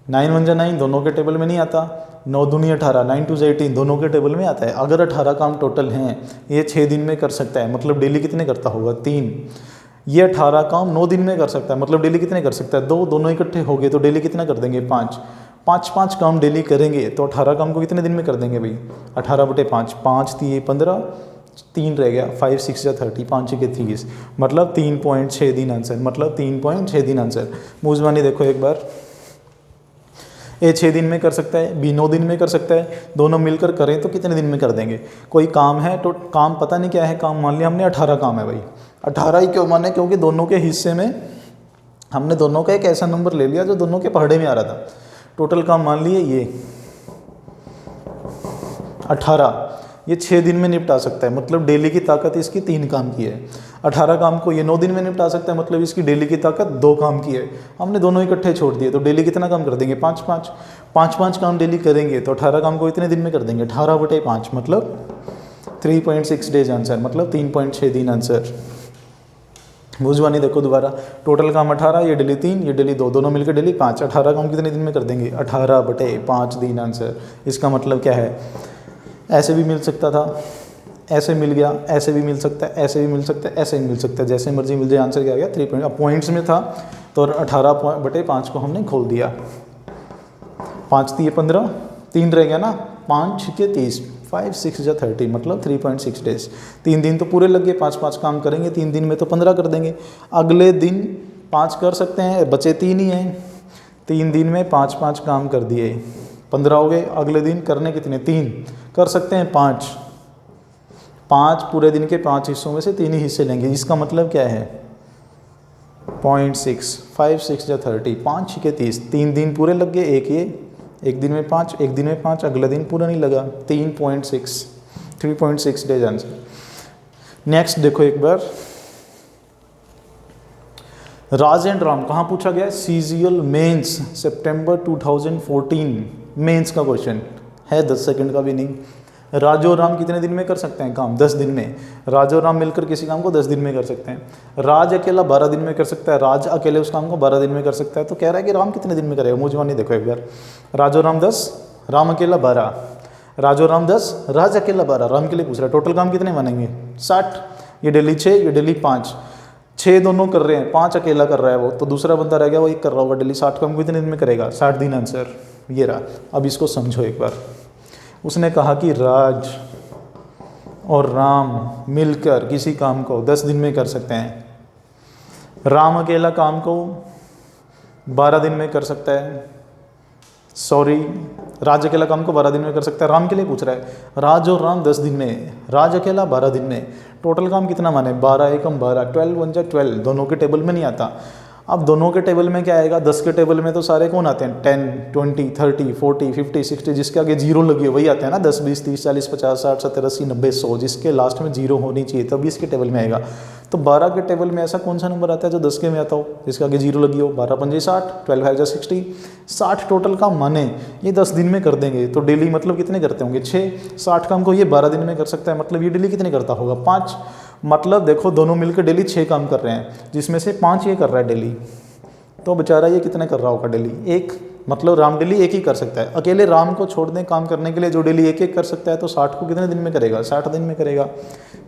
9 1 जा 9 दोनों के टेबल में नहीं आता, 9 दूनी 18, 9 2 जा 18 दोनों के टेबल में आता है। अगर 18 काम टोटल हैं, ये 6 दिन में कर सकता है, मतलब डेली कितने करता होगा, 3। ये 18 काम 9 दिन में कर सकता है, मतलब डेली कितने कर सकता है, 2, दोनों इकट्ठे हो गए तो डेली कितना कर देंगे, 5। 5 काम डेली करेंगे तो 18 काम को कितने दिन में कर देंगे भाई, 18/5, 5 3 15, 3 रह गया, 5 6 जा 30, 5 के 30, मतलब 3.6 दिन आंसर, मतलब 3.6 दिन आंसर। मुझबानी देखो एक बार, A 6 दिन में कर सकता है, B 9 दिन में कर सकता है, दोनों मिलकर करें तो कितने दिन में कर देंगे। कोई काम है तो काम पता नहीं क्या है, काम मान लिया हमने 18 काम है भाई, 18 ही क्यों माने, क्योंकि दोनों के हिस्से में हमने दोनों का एक ऐसा नंबर ले लिया जो दोनों के पहाड़े में आ रहा था। टोटल काम मान लिए ये 18, ये 6 दिन में निपटा सकता है, मतलब डेली की ताकत इसकी 3 काम की है। 18 काम को ये 9 दिन में निपटा सकता है, मतलब इसकी डेली की ताकत 2 काम की है। हमने दोनों इकट्ठे छोड़ दिए तो डेली कितना काम कर देंगे, 5 काम डेली करेंगे तो 18 काम को इतने दिन में कर देंगे, 18/5, मतलब 3.6 डेज आंसर, मतलब 3.6 दिन आंसर। मुझबानी देखो दोबारा, टोटल काम 18, ये डेली 3, ये डेली 2, दोनों मिलकर डेली 5। 18 काम कितने दिन में कर देंगे, 18/5 दिन आंसर। इसका मतलब क्या है, ऐसे भी मिल सकता था, ऐसे मिल गया, ऐसे भी मिल सकता है, ऐसे भी मिल सकता है, ऐसे भी मिल सकता है, जैसे मर्जी मिल जाए। आंसर क्या आ गया, 3 पॉइंट। अब पॉइंट्स में था तो 18/5 को हमने खोल दिया, 5 3 15, 3 रह गया ना, 5 6 30, 5 6 जा 30, मतलब 3.6 डेज। 3 दिन तो पूरे लग गए, 5 काम करेंगे 3 दिन में तो 15 कर देंगे। अगले दिन 5 कर सकते हैं, बचे 3 ही हैं, 3 दिन में 5 काम कर दिए, 15 हो गए। अगले दिन करने कितने, 3 कर सकते हैं, 5 पूरे दिन के 5 हिस्सों में से 3 ही हिस्से लेंगे। इसका मतलब क्या है, 0.6, 5 6 जा 30, 5 6 30, 3 दिन पूरे लग गए, एक दिन में 5, एक दिन में 5, अगले दिन पूरा नहीं लगा, 3.6 डेज आंसर। नेक्स्ट देखो एक बार, राज एंड राम कहाँ पूछा गया, CGL मेंस सितंबर 2014 मेंस का क्वेश्चन है, 10 सेकंड का भी नहीं। राज और राम कितने दिन में कर सकते हैं काम, 10 दिन में। राज और राम मिलकर किसी काम को 10 दिन में कर सकते हैं। राज अकेला 12 दिन में कर सकता है, राज अकेले उस काम को 12 दिन में कर सकता है। तो कह रहा है कि राम कितने दिन में करेगा, मुझे देखो एक बार, राज और राम 10, राम अकेला 12, राज और राम 10, राज अकेला 12, राम के लिए पूछ रहा है। टोटल काम कितने मानेंगे, 60, ये डेली 6, ये डेली 5, 6 दोनों कर रहे हैं, 5 अकेला कर रहा है वो, तो दूसरा बंदा रह गया वो 1 कर रहा होगा डेली। 60 काम कितने दिन में करेगा, 60 दिन आंसर ये रहा। अब इसको समझो एक बार, उसने कहा कि राज और राम मिलकर किसी काम को 10 दिन में कर सकते हैं। राम अकेला काम को 12 दिन में कर सकता है, सॉरी राज अकेला काम को 12 दिन में कर सकता है। राम के लिए पूछ रहा है, राज और राम 10 दिन में, राज अकेला 12 दिन में। टोटल काम कितना माने, 12 एकम 12, 12 1 जा 12, दोनों के टेबल में नहीं आता। अब दोनों के टेबल में क्या आएगा, 10 के टेबल में तो सारे कौन आते हैं, 10 20 30 40 50 60, जिसके आगे जीरो लगी है वही आते हैं ना, 10 20 30 40 50 60 70 80 90 100, जिसके लास्ट में जीरो होनी चाहिए तभी इसके टेबल में आएगा। तो 12 के टेबल में ऐसा कौन सा नंबर आता है जो 10 के में आता हो, जिसके आगे जीरो लगी हो। 12 5 60, 12 5 60, 60 टोटल काम माने ये 10 दिन में कर देंगे। तो डेली मतलब कितने करते होंगे, 6। 60 काम को ये 12 दिन में कर सकता है, मतलब ये डेली कितने करता होगा, 5। मतलब देखो दोनों मिलकर डेली 6 काम कर रहे हैं, जिसमें से 5 ये कर रहा है डेली। तो बेचारा ये कितने कर रहा होगा डेली, 1। मतलब राम डेली 1 ही कर सकता है। अकेले राम को छोड़ दें काम करने के लिए, जो डेली 1 कर सकता है, तो 60 को कितने दिन में करेगा, 60 दिन में करेगा,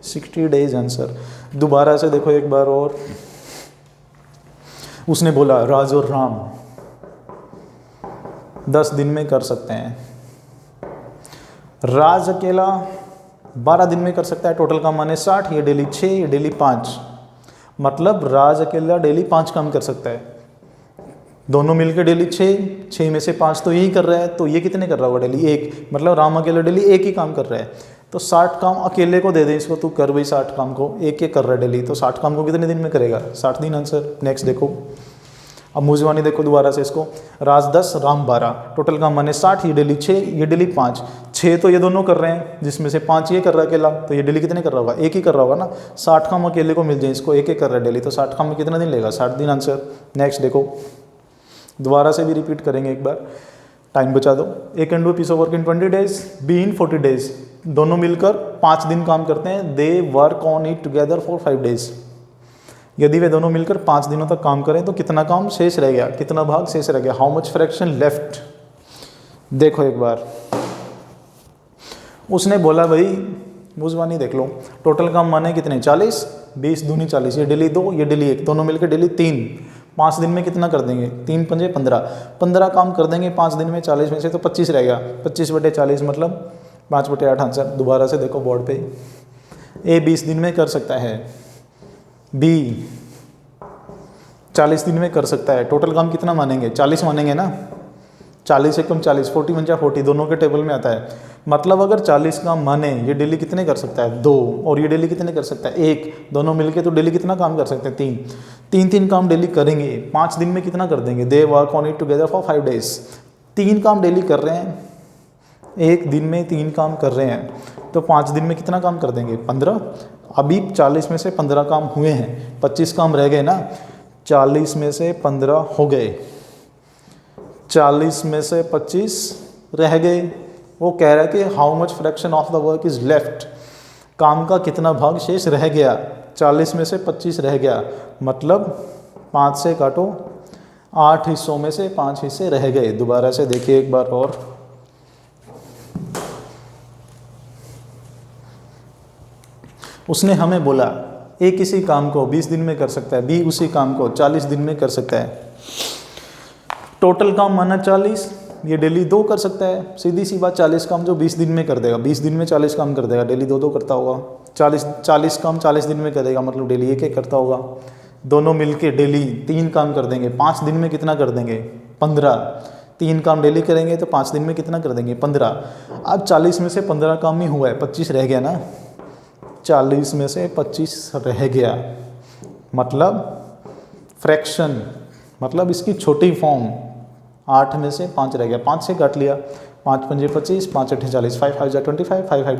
60 डेज आंसर। दोबारा से देखो एक बार और, उसने बोला राज और राम 10 दिन में कर सकते हैं, राज अकेला 12 दिन में कर सकता है। टोटल काम माने 60, ये डेली 6, ये डेली 5, मतलब राज अकेला डेली 5 काम कर सकता है। दोनों मिलकर डेली 6 में से 5 तो यही कर रहा है, तो ये कितने कर रहा होगा डेली 1, मतलब राम अकेला डेली 1 ही काम कर रहा है। तो 60 काम अकेले को दे दे इसको, तू कर भाई 60 काम को, एक एक कर रहा है डेली, तो 60 काम को कितने दिन में करेगा? 60 दिन आंसर। नेक्स्ट देखो, अब मुजवानी देखो दोबारा से इसको, राज 10 राम 12, टोटल काम माने 60, ये डेली 6, ये डेली 5, 6 तो ये दोनों कर रहे हैं जिसमें से 5 ये कर रहा है अकेला, तो ये डेली कितने कर रहा होगा? एक ही कर रहा होगा ना। 60 काम अकेले को मिल जाए, इसको एक एक कर रहा है डेली, तो 60 काम में कितना दिन लेगा? 60 दिन आंसर। नेक्स्ट देखो, दोबारा से भी रिपीट करेंगे एक बार, टाइम बचा दो। A can do piece of work in 20 days, B in 40 days, दोनों मिलकर 5 दिन काम करते हैं। They work on it together for 5 days, यदि वे दोनों मिलकर 5 दिनों तक काम करें तो कितना काम शेष रह गया, कितना भाग शेष रह गया? How much fraction left. देखो एक बार, उसने बोला भाई मुजवानी देख लो, टोटल काम माने कितने? 40, 20 दूनी 40, ये डेली 2, ये डेली 1, दोनों मिलकर डेली 3, 5 दिन में कितना कर देंगे? 3 पंजे 15, 15 काम कर देंगे 5 दिन में, 40 में से तो 25 रह गया, 25/40 मतलब 5/8 आंसर। दोबारा से देखो बोर्ड पे, ए 20 दिन में कर सकता है, बी 40 दिन में कर सकता है। टोटल काम कितना मानेंगे? 40 मानेंगे ना, 40 से कम 40, 40 पंजा 40, दोनों के टेबल में आता है। मतलब अगर 40 काम माने, ये डेली कितने कर सकता है? 2, और ये डेली कितने कर सकता है? 1, दोनों मिलके तो डेली कितना काम कर सकते हैं? 3, 3 काम डेली करेंगे। 5 दिन में कितना कर देंगे? दे work on it together for 5 days, 3 काम डेली कर रहे हैं, एक दिन में 3 काम कर रहे हैं, तो 5 दिन में कितना काम कर देंगे? 15। अभी 40 में से 15 काम हुए हैं, 25 काम रह गए ना, 40 में से 15 हो गए, 40 में से 25 रह गए। वो कह रहा है कि how much fraction of the work is left, काम का कितना भाग शेष रह गया? 40 में से 25 रह गया, मतलब 5 से काटो, 8 हिस्सों में से 5 हिस्से रह गए। दोबारा से देखिए एक बार और, उसने हमें बोला ए किसी काम को 20 दिन में कर सकता है, बी उसी काम को 40 दिन में कर सकता है। टोटल काम माना 40, ये डेली 2 कर सकता है, सीधी सी बात, 40 काम जो 20 दिन में कर देगा, 20 दिन में 40 काम कर देगा, डेली 2 करता होगा। 40 काम 40 दिन में करेगा, मतलब डेली 1 करता होगा। दोनों मिलके डेली 3 काम कर देंगे, 5 दिन में कितना कर देंगे? 15। 3 काम डेली करेंगे तो 5 दिन में कितना कर देंगे? 15। अब 40 में से 15 काम ही हुआ है, 25 रह गया ना, 40 में से 25 रह गया, मतलब फ्रैक्शन, मतलब इसकी छोटी फॉर्म, 8 में से 5 रह गया, 5 से काट लिया, 5 पंजे 25, 5 8 40, 5 5 जा 25, 5 8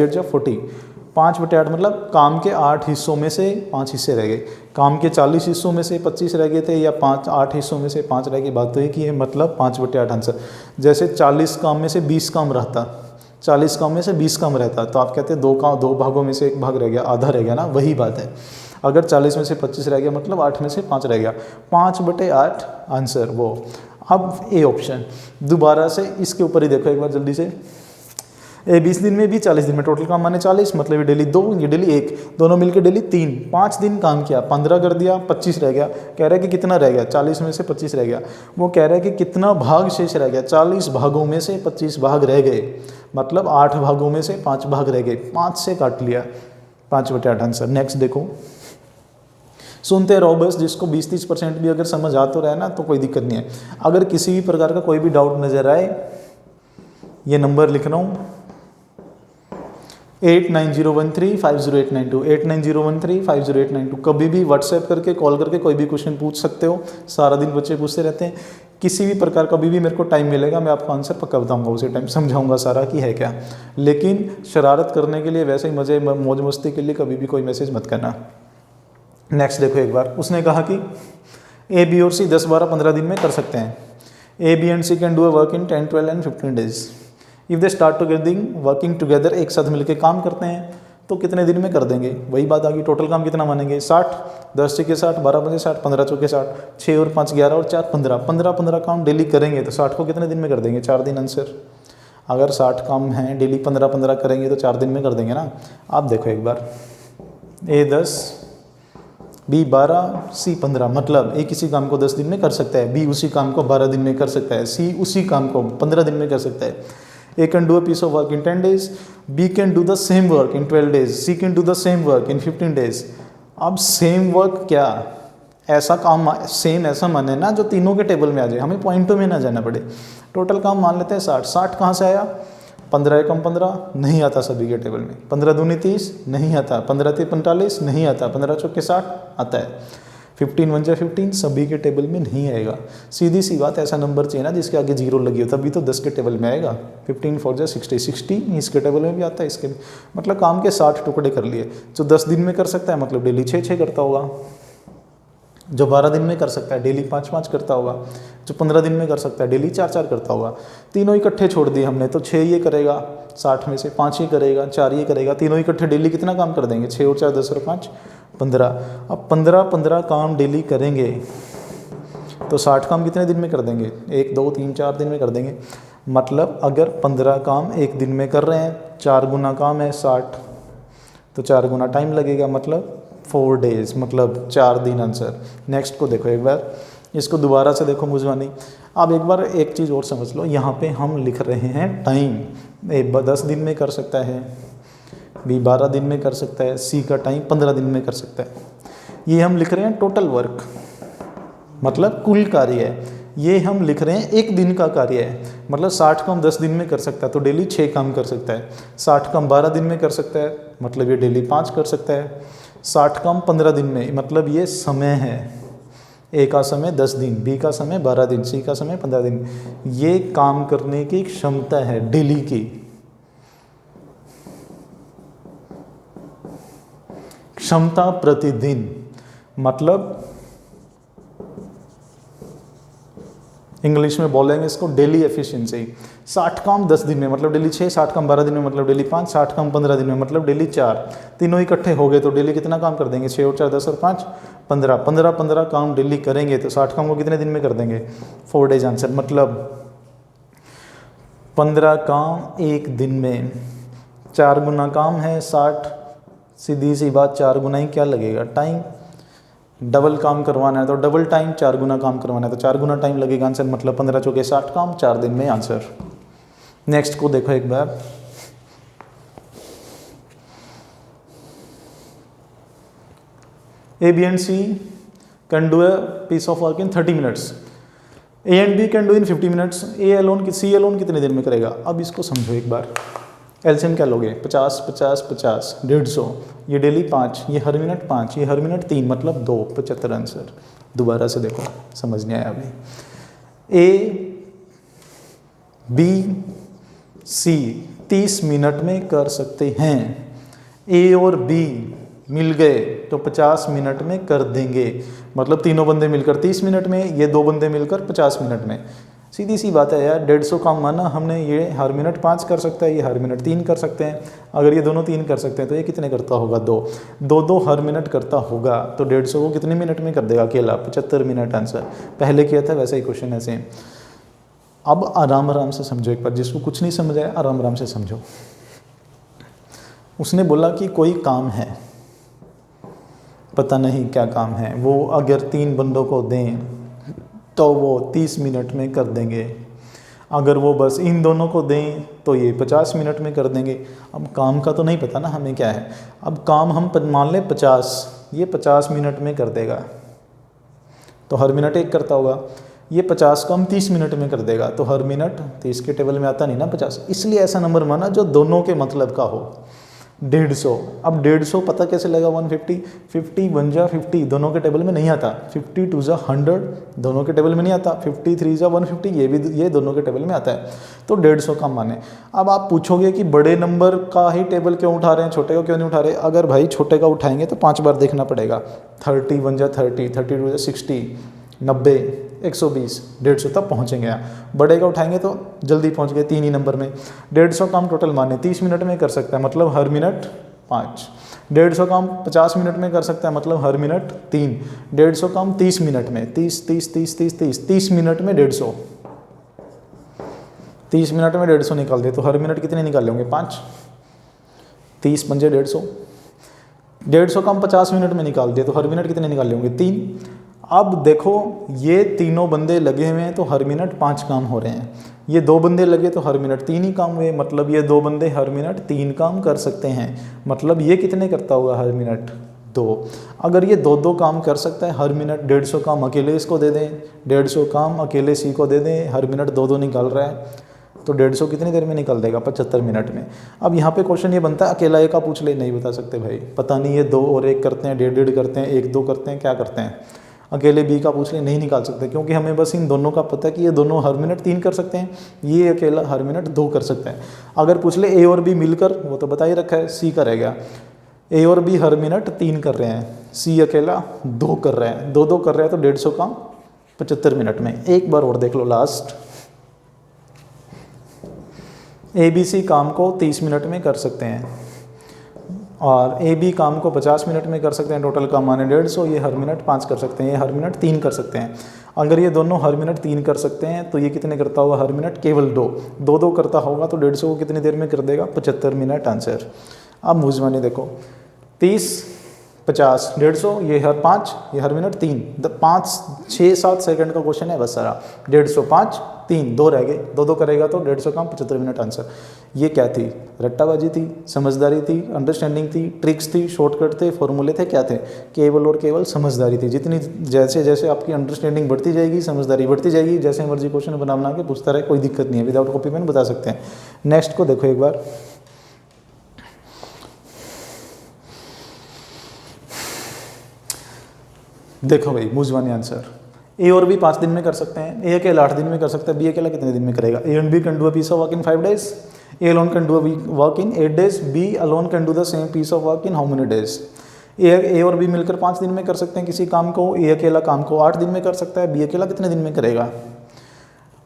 जा 40, 5/8 मतलब काम के 8 हिस्सों में से 5 हिस्से रह गए। काम के 40 हिस्सों में से 25 रह गए थे, या 8 हिस्सों में से 5 रह गई, बात तो एक ही है, मतलब 5/8 आंसर। जैसे 40 काम में से 20 काम रहता, 40 काम में से 20 काम रहता, तो आप कहते हैं 2 भागों में से 1 भाग रह गया, आधा रह गया ना, वही बात है। अगर 40 में से 25 रह गया, मतलब 8 में से 5 रह गया, 5/8 आंसर वो। अब ए ऑप्शन, दोबारा से इसके ऊपर ही देखो एक बार जल्दी से, ए 20 दिन में भी 40 दिन में, टोटल काम माने 40, मतलब ये डेली 2, ये डेली 1, दोनों मिलकर डेली 3, 5 दिन काम किया, 15 कर दिया, 25 रह गया। कह रहा है कि कितना रह गया? 40 में से 25 रह गया। वो कह रहा है कि कितना भाग शेष रह गया? 40 भागों में से 25 भाग रह गए, मतलब 8 भागों में से 5 भाग रह गए, 5 से काट लिया, 5/8 आंसर। नेक्स्ट देखो, सुनते रहो बस, जिसको 20-30% भी अगर समझ आ तो रहा है ना, तो कोई दिक्कत नहीं है। अगर किसी भी प्रकार का कोई भी डाउट नज़र आए, ये नंबर लिख रहा हूँ 8901350892, 8901350892। कभी भी व्हाट्सएप करके, कॉल करके कोई भी क्वेश्चन पूछ सकते हो, सारा दिन बच्चे पूछते रहते हैं। किसी भी प्रकार कभी भी मेरे को टाइम मिलेगा, मैं आपको आंसर पक्का बताऊंगा, उसी टाइम समझाऊंगा सारा कि है क्या। लेकिन शरारत करने के लिए, वैसे ही मज़े मौज मस्ती के लिए कभी भी कोई मैसेज मत करना। नेक्स्ट देखो एक बार, उसने कहा कि ए बी और सी 10 12 15 दिन में कर सकते हैं। A B and C can do a work in 10 12 and 15 days if they start together working together. एक साथ मिलकर काम करते हैं तो कितने दिन में कर देंगे? वही बात आ गई, टोटल काम कितना मानेंगे? 60, 10 छक्के 60, 12 पंजे 60, 15 चौके 60, 6 और 5 11 और 4 15, 15 काम डेली करेंगे तो 60 को कितने दिन में कर देंगे? 4 दिन आंसर। अगर 60 काम हैं, डेली 15 करेंगे तो 4 दिन में कर देंगे ना। आप देखो एक बार, ए 10 बी 12, सी 15, मतलब ए किसी काम को 10 दिन में कर सकता है, बी उसी काम को 12 दिन में कर सकता है, सी उसी काम को 15 दिन में कर सकता है। A can do a piece of work in 10 days, B can do the same work in 12 days, C can do the same work in 15 days। अब सेम वर्क क्या, ऐसा काम सेम ऐसा माने ना जो तीनों के टेबल में आ जाए, हमें पॉइंटों में ना जाना पड़े। टोटल काम मान लेते हैं 60, 60 कहाँ से आया, 15 एकम 15 नहीं आता सभी के टेबल में, 15 दूनी 30 नहीं आता, 15 तीन 45 नहीं आता, 15 चौके 60 आता है, 15 1 15 सभी के टेबल में नहीं आएगा। सीधी सी बात, ऐसा नंबर चाहिए ना जिसके आगे जीरो लगी हो, तभी तो 10 के टेबल में आएगा। 15 4 60, 60 इसके टेबल में भी आता है, इसके भी, मतलब काम के 60 टुकड़े कर लिए। जो 10 दिन में कर सकता है मतलब डेली 6 करता होगा, जो 12 दिन में कर सकता है डेली 5 करता होगा, जो 15 दिन में कर सकता है डेली 4 करता होगा। तीनों इकट्ठे छोड़ दिए हमने, तो 6 ये करेगा 60 में से, 5 ये करेगा, 4 ये करेगा, तीनों इकट्ठे डेली कितना काम कर देंगे, 6 और 4 10 और 5 15। अब 15 काम डेली करेंगे तो 60 काम कितने दिन में कर देंगे, 1 2 3 4 दिन में कर देंगे। मतलब अगर 15 काम एक दिन में कर रहे हैं, 4 गुना काम है 60, तो 4 गुना टाइम लगेगा, मतलब 4 days, मतलब 4 दिन आंसर। नेक्स्ट को देखो एक बार, इसको दोबारा से देखो मुझवानी। अब एक बार एक चीज़ और समझ लो, यहाँ पे हम लिख रहे हैं टाइम, ए 10 दिन में कर सकता है, बी 12 दिन में कर सकता है, सी का टाइम 15 दिन में कर सकता है। ये हम लिख रहे हैं टोटल वर्क, मतलब कुल कार्य है। ये हम लिख रहे हैं एक दिन का कार्य है, मतलब 60 काम 10 दिन में कर सकता है तो डेली 6 काम कर सकता है, 60 काम 12 दिन में कर सकता है मतलब ये डेली 5 कर सकता है, 60 काम 15 दिन में मतलब ये समय है, ए का समय 10 दिन, बी का समय 12 दिन, सी का समय 15 दिन। ये काम करने की क्षमता है डेली की, क्षमता प्रतिदिन, मतलब इंग्लिश में बोलेंगे इसको डेली एफिशिएंसी। 60 काम 10 दिन में मतलब डेली 6, 60 काम 12 दिन में मतलब डेली 5, 60 काम 15 दिन में मतलब डेली 4। तीनों इकट्ठे हो गए तो डेली कितना काम कर देंगे, 6 और 4 10 और 5 15, 15 काम डेली करेंगे तो 60 काम को कितने दिन में कर देंगे, 4 days आंसर। मतलब 15 काम एक दिन में, 4 गुना काम है 60, सीधी सी बात 4 गुना ही क्या लगेगा, टाइम। डबल काम करवाना है तो डबल टाइम, 4 गुना काम करवाना है तो 4 गुना टाइम लगेगा आंसर। मतलब 15 चौके 60 काम 4 दिन में आंसर। नेक्स्ट को देखो एक बार, A B and C can do a piece of work in 30 minutes, A and B can do in 50 minutes, A alone C alone कितने दिन में करेगा। अब इसको समझो एक बार, एलसीएम क्या लोगे, 50 50 50 150, ये डेली 5, ये हर मिनट 5, ये हर मिनट 3 मतलब 2, 75 आंसर। दोबारा से देखो समझ नहीं आया अभी। ए बी सी 30 मिनट में कर सकते हैं, ए और बी मिल गए तो 50 मिनट में कर देंगे, मतलब तीनों बंदे मिलकर 30 मिनट में, ये 2 बंदे मिलकर 50 मिनट में। सीधी सी बात है यार, 150 काम माना हमने, ये हर मिनट 5 कर सकता है, ये हर मिनट 3 कर सकते हैं। अगर ये दोनों 3 कर सकते हैं तो ये कितने करता होगा, 2 हर मिनट करता होगा, तो 150 को कितने मिनट में कर देगा अकेला, 75 मिनट आंसर। पहले किया था वैसा ही क्वेश्चन है सेम। अब आराम आराम से समझो एक बार, जिसको कुछ नहीं समझ आया आराम आराम से समझो। उसने बोला कि कोई काम है, पता नहीं क्या काम है, वो अगर 3 बंदों को दें तो वो 30 मिनट में कर देंगे, अगर वो बस इन दोनों को दें तो ये 50 मिनट में कर देंगे। अब काम का तो नहीं पता ना हमें क्या है, अब काम हम मान लें 50, ये 50 मिनट में कर देगा तो हर मिनट 1 करता होगा, ये 50 को हम 30 मिनट में कर देगा तो हर मिनट 30 के टेबल में आता नहीं ना 50, इसलिए ऐसा नंबर माना जो दोनों के मतलब का हो। 150, अब 150 पता कैसे लगा, 150, 50 1 जा 50 दोनों के टेबल में नहीं आता, 50 2 जा 100 दोनों के टेबल में नहीं आता, 50 3 जा 150 ये दोनों के टेबल में आता है, तो 150 का माने। अब आप पूछोगे कि बड़े नंबर का ही टेबल क्यों उठा रहे हैं, छोटे का क्यों नहीं उठा रहे। अगर भाई छोटे का उठाएंगे तो 5 बार देखना पड़ेगा, 30 1 जा 30, 30 2 जा 60, 90 120 150 तक पहुँचेंगे यहाँ। बड़े का उठाएंगे तो जल्दी पहुँच गए 3 ही नंबर में। 150 काम टोटल माने 30 मिनट में कर सकता है, मतलब हर मिनट 5। 150 काम 50 मिनट में कर सकता है, मतलब हर मिनट 3। 150 काम 30 मिनट में, 30 मिनट में 150, 30 मिनट में 150 निकाल दे तो हर मिनट कितने निकाल लेंगे, 5, 30 पंजे 150। 150 काम 50 मिनट में निकाल दिया तो हर मिनट कितने निकाले होंगे 3। अब देखो ये तीनों बंदे लगे हुए हैं तो हर मिनट 5 काम हो रहे हैं, ये 2 बंदे लगे तो हर मिनट 3 ही काम हुए, मतलब ये 2 बंदे हर मिनट 3 काम कर सकते हैं। मतलब ये कितने करता होगा हर मिनट 2। अगर ये 2-2 काम कर सकता है हर मिनट, 150 काम अकेले इसको दे दें, 150 काम अकेले सी को दे दें, हर मिनट 2-2 निकाल रहा है तो 150 कितनी देर में निकल देगा 75 मिनट में। अब यहाँ पे क्वेश्चन ये बनता है अकेला एक का पूछ ले, नहीं बता सकते भाई, पता नहीं ये 2 और 1 करते हैं, 1.5 करते हैं, 1-2 करते हैं, क्या करते हैं। अकेले बी का पूछ ले नहीं निकाल सकते, क्योंकि हमें बस इन दोनों का पता है कि ये दोनों हर मिनट 3 कर सकते हैं, ये अकेला हर मिनट 2 कर सकता है। अगर पूछ ले ए और बी मिलकर, वो तो बता ही रखा है सी का रह गया, ए और बी हर मिनट 3 कर रहे हैं, सी अकेला 2 कर रहे हैं, 2-2 कर रहे हैं तो 150 काम 75 मिनट में। एक बार और देख लो लास्ट, ए बी सी काम को 30 मिनट में कर सकते हैं और ए बी काम को 50 मिनट में कर सकते हैं, टोटल काम माने 150, ये हर मिनट 5 कर सकते हैं, ये हर मिनट 3 कर सकते हैं। अगर ये दोनों हर मिनट 3 कर सकते हैं तो ये कितने करता होगा हर मिनट, केवल 2 करता होगा तो 150 को कितनी देर में कर देगा 75 मिनट आंसर। अब मूजवानी देखो 30 50 150, ये हर 5, ये हर मिनट 3, 5 6 7 सेकंड का क्वेश्चन है बस सारा। 150 5 3 2 रह गए, 2-2 करेगा तो 150 काम 75 मिनट आंसर। ये क्या थी, रट्टाबाजी थी, समझदारी थी, अंडरस्टैंडिंग थी, ट्रिक्स थी, शॉर्टकट थे, फॉर्मूले थे, क्या थे, केवल और केवल समझदारी थी। जितनी जैसे जैसे आपकी अंडरस्टैंडिंग बढ़ती जाएगी, समझदारी बढ़ती जाएगी, जैसे मर्जी क्वेश्चन बना के पूछता रहे, कोई दिक्कत नहीं है, विदाउट कॉपी पेन बता सकते हैं। नेक्स्ट को देखो एक बार, देखो भाई मूजवानी आंसर, ए और बी 5 दिन में कर सकते हैं, ए अकेला 8 दिन में कर सकता है, बी अकेला कितने दिन में करेगा। A and B can do a piece of work in 5 days, A alone can do a work in 8 days, B alone can do the same piece of work in how many days. A और B मिलकर 5 दिन में कर सकते हैं किसी काम को, ए अकेला काम को 8 दिन में कर सकता है, बी अकेला कितने दिन में करेगा।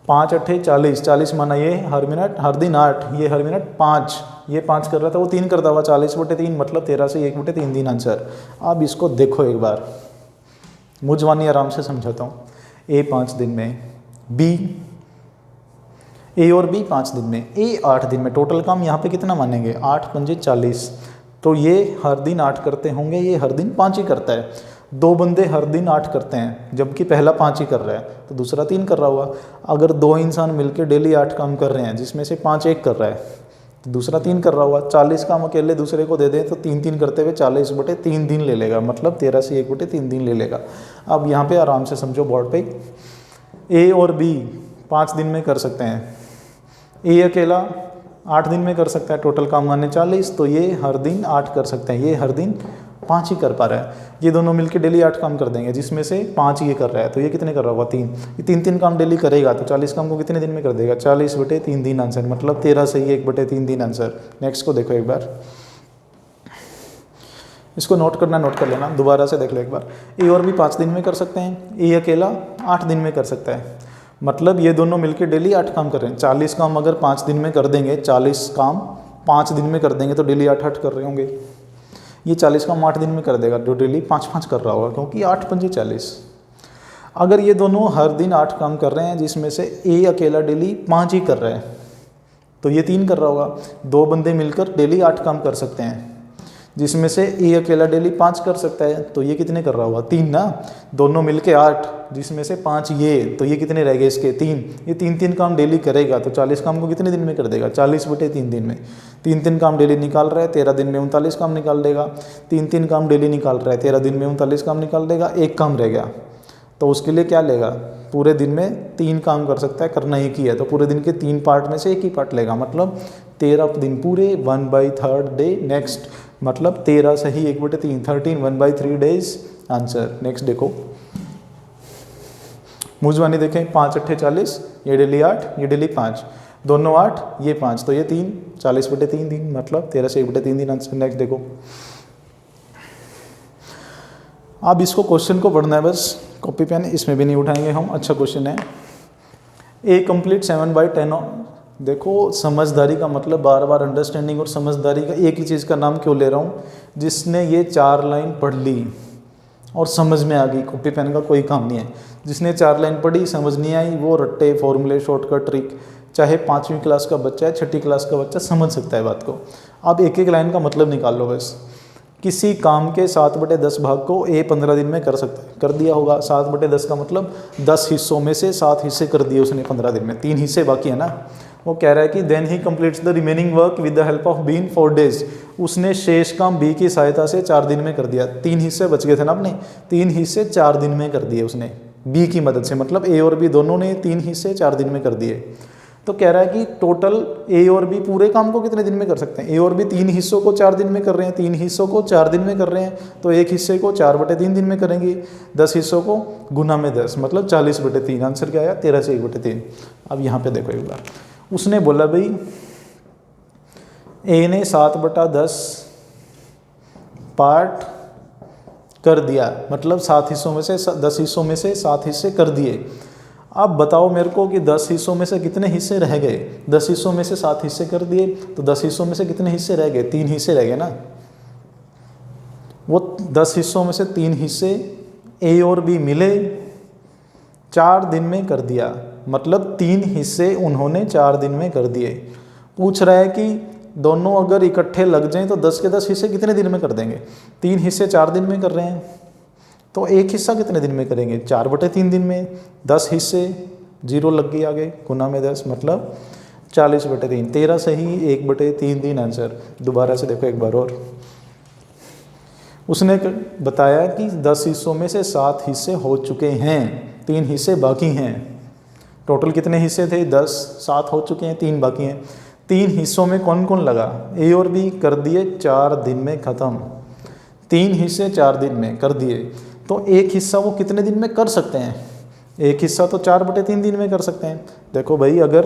5 8 40, 40 माना ये हर मिनट हर दिन 8, ये हर मिनट 5, ये 5 कर रहा था वो 3 करता हुआ, 40/3 मतलब 13 से 1/3 दिन आंसर। अब इसको देखो एक बार, मुझवानी आराम से समझाता हूँ। ए 5 दिन में, बी ए और बी 5 दिन में, ए 8 दिन में, टोटल काम यहाँ पे कितना मानेंगे 8 पंजे 40, तो ये हर दिन 8 करते होंगे, ये हर दिन 5 ही करता है। 2 बंदे हर दिन 8 करते हैं जबकि पहला 5 ही कर रहा है तो दूसरा 3 कर रहा हुआ। अगर 2 इंसान मिलकर डेली 8 काम कर रहे हैं जिसमें से 5 एक कर रहा है तो दूसरा 3 कर रहा हुआ। 40 काम अकेले दूसरे को दे दें तो 3-3 करते हुए 40/3 दिन ले लेगा, मतलब 13 से 1/3 दिन ले लेगा। अब यहाँ पे आराम से समझो बोर्ड पे, ए और बी 5 दिन में कर सकते हैं, ए अकेला 8 दिन में कर सकता है, टोटल काम माने 40, तो ये हर दिन 8 कर सकते हैं, ये हर दिन 5 ही कर पा रहा है। ये दोनों मिलकर डेली 8 काम कर देंगे जिसमें से 5 ये कर रहा है, तो ये कितने कर रहा होगा 3, ये 3-3 काम डेली करेगा तो 40 काम को कितने दिन में कर देगा 40/3 दिन आंसर, मतलब 13 से 1/3 दिन आंसर। नेक्स्ट को देखो एक बार, इसको नोट करना, नोट कर लेना, दोबारा से देख लो एक बार। ए और भी 5 दिन में कर सकते हैं, ए अकेला 8 दिन में कर सकता है, मतलब ये दोनों मिलकर डेली 8 काम कर रहे हैं। 40 काम अगर 5 दिन में कर देंगे, 40 काम 5 दिन में कर देंगे तो डेली 8-8 कर रहे होंगे। ये 40 काम 8 दिन में कर देगा जो डेली 5-5 कर रहा होगा, क्योंकि 8 पंजे 40। अगर ये दोनों हर दिन 8 काम कर रहे हैं जिसमें से ए अकेला डेली 5 ही कर रहा है तो ये 3 कर रहा होगा। 2 बंदे मिलकर डेली 8 काम कर सकते हैं जिसमें से ए अकेला डेली 5 कर सकता है, तो ये कितने कर रहा होगा 3 ना, दोनों मिलके 8 जिसमें से 5 ये, तो ये कितने रह गए इसके 3, ये 3-3 काम डेली करेगा तो 40 काम को कितने दिन में कर देगा 40/3 दिन में। 3-3 काम डेली निकाल रहा है, 13 दिन में 39 काम निकाल देगा। 3-3 काम डेली निकाल रहा है, 13 दिन में 39 काम निकाल देगा। एक काम रह गया तो उसके लिए क्या लेगा, पूरे दिन में 3 काम कर सकता है, करना एक ही है तो पूरे दिन के 3 पार्ट में से एक ही पार्ट लेगा, मतलब 13 दिन पूरे 1/3 डे। नेक्स्ट मतलब 13 सही 1/3 13 1/3 डेज आंसर। नेक्स्ट देखो मुझवानी देखें, 5 8 40, ये डेली 8, ये डेली 5, दोनों 8, ये 5, तो ये 3 40/3 दिन, मतलब 13 से 1/3 दिन आंसर। नेक्स्ट देखो, अब इसको क्वेश्चन को पढ़ना है बस, कॉपी पेन इसमें भी नहीं उठाएंगे हम, अच्छा क्वेश्चन है। ए कंप्लीट 7/10। देखो समझदारी का मतलब बार बार अंडरस्टैंडिंग और समझदारी का एक ही चीज़ का नाम क्यों ले रहा हूँ, जिसने ये 4 लाइन पढ़ ली और समझ में आ गई, कॉपी पेन का कोई काम नहीं है। जिसने 4 लाइन पढ़ी समझ नहीं आई, वो रट्टे फॉर्मूले शॉर्टकट ट्रिक, चाहे 5वीं क्लास का बच्चा है 6ठी क्लास का बच्चा समझ सकता है बात को। अब एक एक लाइन का मतलब निकाल लो बस, किसी काम के 7/10 भाग को ए 15 दिन में कर सकता है, कर दिया होगा। 7/10 का मतलब 10 हिस्सों में से 7 हिस्से कर दिए उसने 15 दिन में, 3 हिस्से बाकी है ना। वो कह रहा है कि then he completes the remaining work with the help of B in 4 days। उसने शेष काम बी की सहायता से 4 दिन में कर दिया। 3 हिस्से बच गए थे ना अपने, 3 हिस्से 4 दिन में कर दिए उसने बी की मदद से, मतलब ए और बी दोनों ने 3 हिस्से 4 दिन में कर दिए। तो कह रहा है कि टोटल ए और बी पूरे काम को कितने दिन में कर सकते हैं। ए और बी 3 हिस्सों को 4 दिन में कर रहे हैं, 3 हिस्सों को 4 दिन में कर रहे हैं, तो एक हिस्से को 4/3 दिन में करेंगे, 10 हिस्सों को गुना में 10 मतलब 40/3। आंसर क्या आया 13 से 1/3। अब यहाँ पे देखो एक बार, उसने बोला भाई ए ने 7/10 पार्ट कर दिया, मतलब 7 हिस्सों में से 10 हिस्सों में से 7 हिस्से कर दिए। अब बताओ मेरे को कि 10 हिस्सों में से कितने हिस्से रह गए। 10 हिस्सों में से 7 हिस्से कर दिए, तो 10 हिस्सों में से कितने हिस्से रह गए, 3 हिस्से रह गए ना। वो 10 हिस्सों में से 3 हिस्से ए और बी मिले 4 दिन में कर दिया, मतलब 3 हिस्से उन्होंने 4 दिन में कर दिए। पूछ रहा है कि दोनों अगर इकट्ठे लग जाएं तो 10 के 10 हिस्से कितने दिन में कर देंगे। 3 हिस्से 4 दिन में कर रहे हैं, तो एक हिस्सा कितने दिन में करेंगे, 4/3 दिन में। 10 हिस्से 0 लग गई आगे, गुना में 10 मतलब 40/3। 13 सही 1/3 दिन आंसर। दोबारा से देखो एक बार और, उसने बताया कि 10 हिस्सों में से 7 हिस्से हो चुके हैं, 3 हिस्से बाकी हैं। टोटल कितने हिस्से थे 10, 7 हो चुके हैं, 3 बाकी हैं। 3 हिस्सों में कौन कौन लगा, ए और बी कर दिए 4 दिन में ख़त्म। 3 हिस्से 4 दिन में कर दिए, तो एक हिस्सा वो कितने दिन में कर सकते हैं, एक हिस्सा तो 4/3 दिन में कर सकते हैं। देखो भाई अगर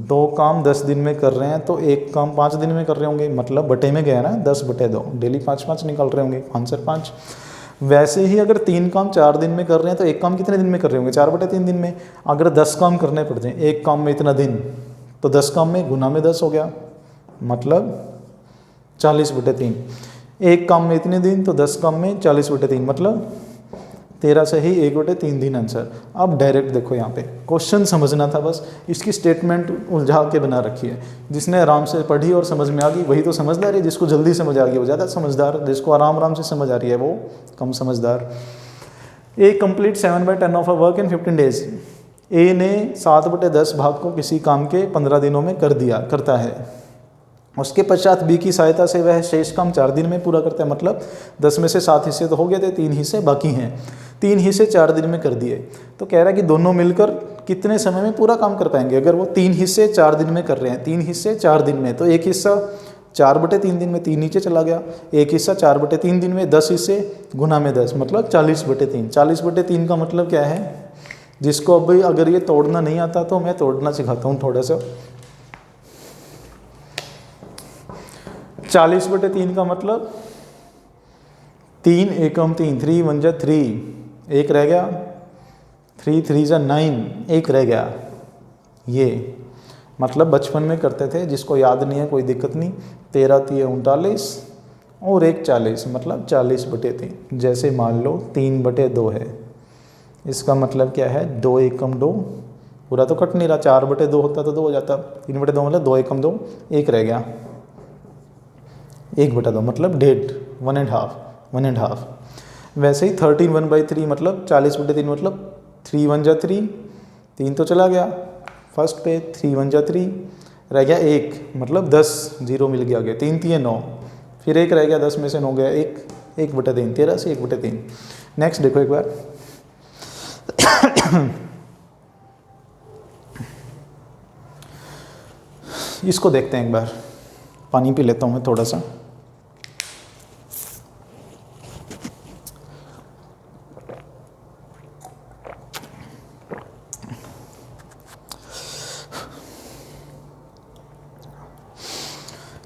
2 काम 10 दिन में कर रहे हैं तो एक काम 5 दिन में कर रहे होंगे, मतलब बटे में गया ना 10/2, डेली 5-5 निकल रहे होंगे, आंसर 5। वैसे ही अगर 3 काम 4 दिन में कर रहे हैं तो एक काम कितने दिन में कर रहे होंगे, 4/3 दिन में। अगर 10 काम करने पड़ जाए एक काम में इतना दिन, तो 10 काम में गुना में 10 हो गया, मतलब 40/3। एक काम में इतने दिन, तो 10 काम में 40/3 मतलब 13 से ही 1/3 दिन आंसर। अब डायरेक्ट देखो यहाँ पे क्वेश्चन समझना था बस, इसकी स्टेटमेंट उलझा के बना रखी है। जिसने आराम से पढ़ी और समझ में आ गई वही तो समझदार है, जिसको जल्दी समझ आ गई वो ज़्यादा समझदार, जिसको आराम आराम से समझ आ रही है वो कम समझदार। A complete 7/10 of a work in 15 days। A ने 7/10 भाग को किसी काम के 15 दिनों में करता है। उसके पश्चात बी की सहायता से वह शेष काम 4 दिन में पूरा करता है, मतलब 10 में से 7 हिस्से तो हो गए थे, 3 हिस्से बाकी हैं। 3 हिस्से 4 दिन में कर दिए, तो कह रहा है कि दोनों मिलकर कितने समय में पूरा काम कर पाएंगे। अगर वो 3 हिस्से 4 दिन में कर रहे हैं, 3 हिस्से 4 दिन में, तो एक हिस्सा 4/3 दिन में 3 नीचे चला गया, एक हिस्सा 4/3 दिन में, 10 हिस्से गुना में 10 मतलब 40/3। 40/3 का मतलब क्या है, जिसको अब अगर ये तोड़ना नहीं आता तो मैं तोड़ना सिखाता हूँ थोड़ा सा। 40/3 का मतलब 3 एकम 3, 3 1 जा 3, एक रह गया, 3 3 जा 9, एक रह गया। ये मतलब बचपन में करते थे, जिसको याद नहीं है कोई दिक्कत नहीं। 13 3 39 और 1 40 मतलब 40/3। जैसे मान लो 3/2 है, इसका मतलब क्या है 2 एकम 2, पूरा तो कट नहीं रहा, 4/2 होता तो 2 हो जाता, 3/2 मतलब 2 एकम 2, एक रह गया, 1/2 मतलब 1.5, 1.5। वैसे ही 13 1/3 मतलब 40/3 मतलब 3 1 जा 3, 3 तो चला गया फर्स्ट पे, 3 1 जा 3, रह गया 1 मतलब 10, 0 मिल गया आगे, 3 3 9, फिर 1 रह गया, 10 में से 9 गया 1, 1/3, 13 से 1/3। नेक्स्ट देखो एक बार इसको देखते हैं एक बार, पानी पी लेता हूँ मैं थोड़ा सा।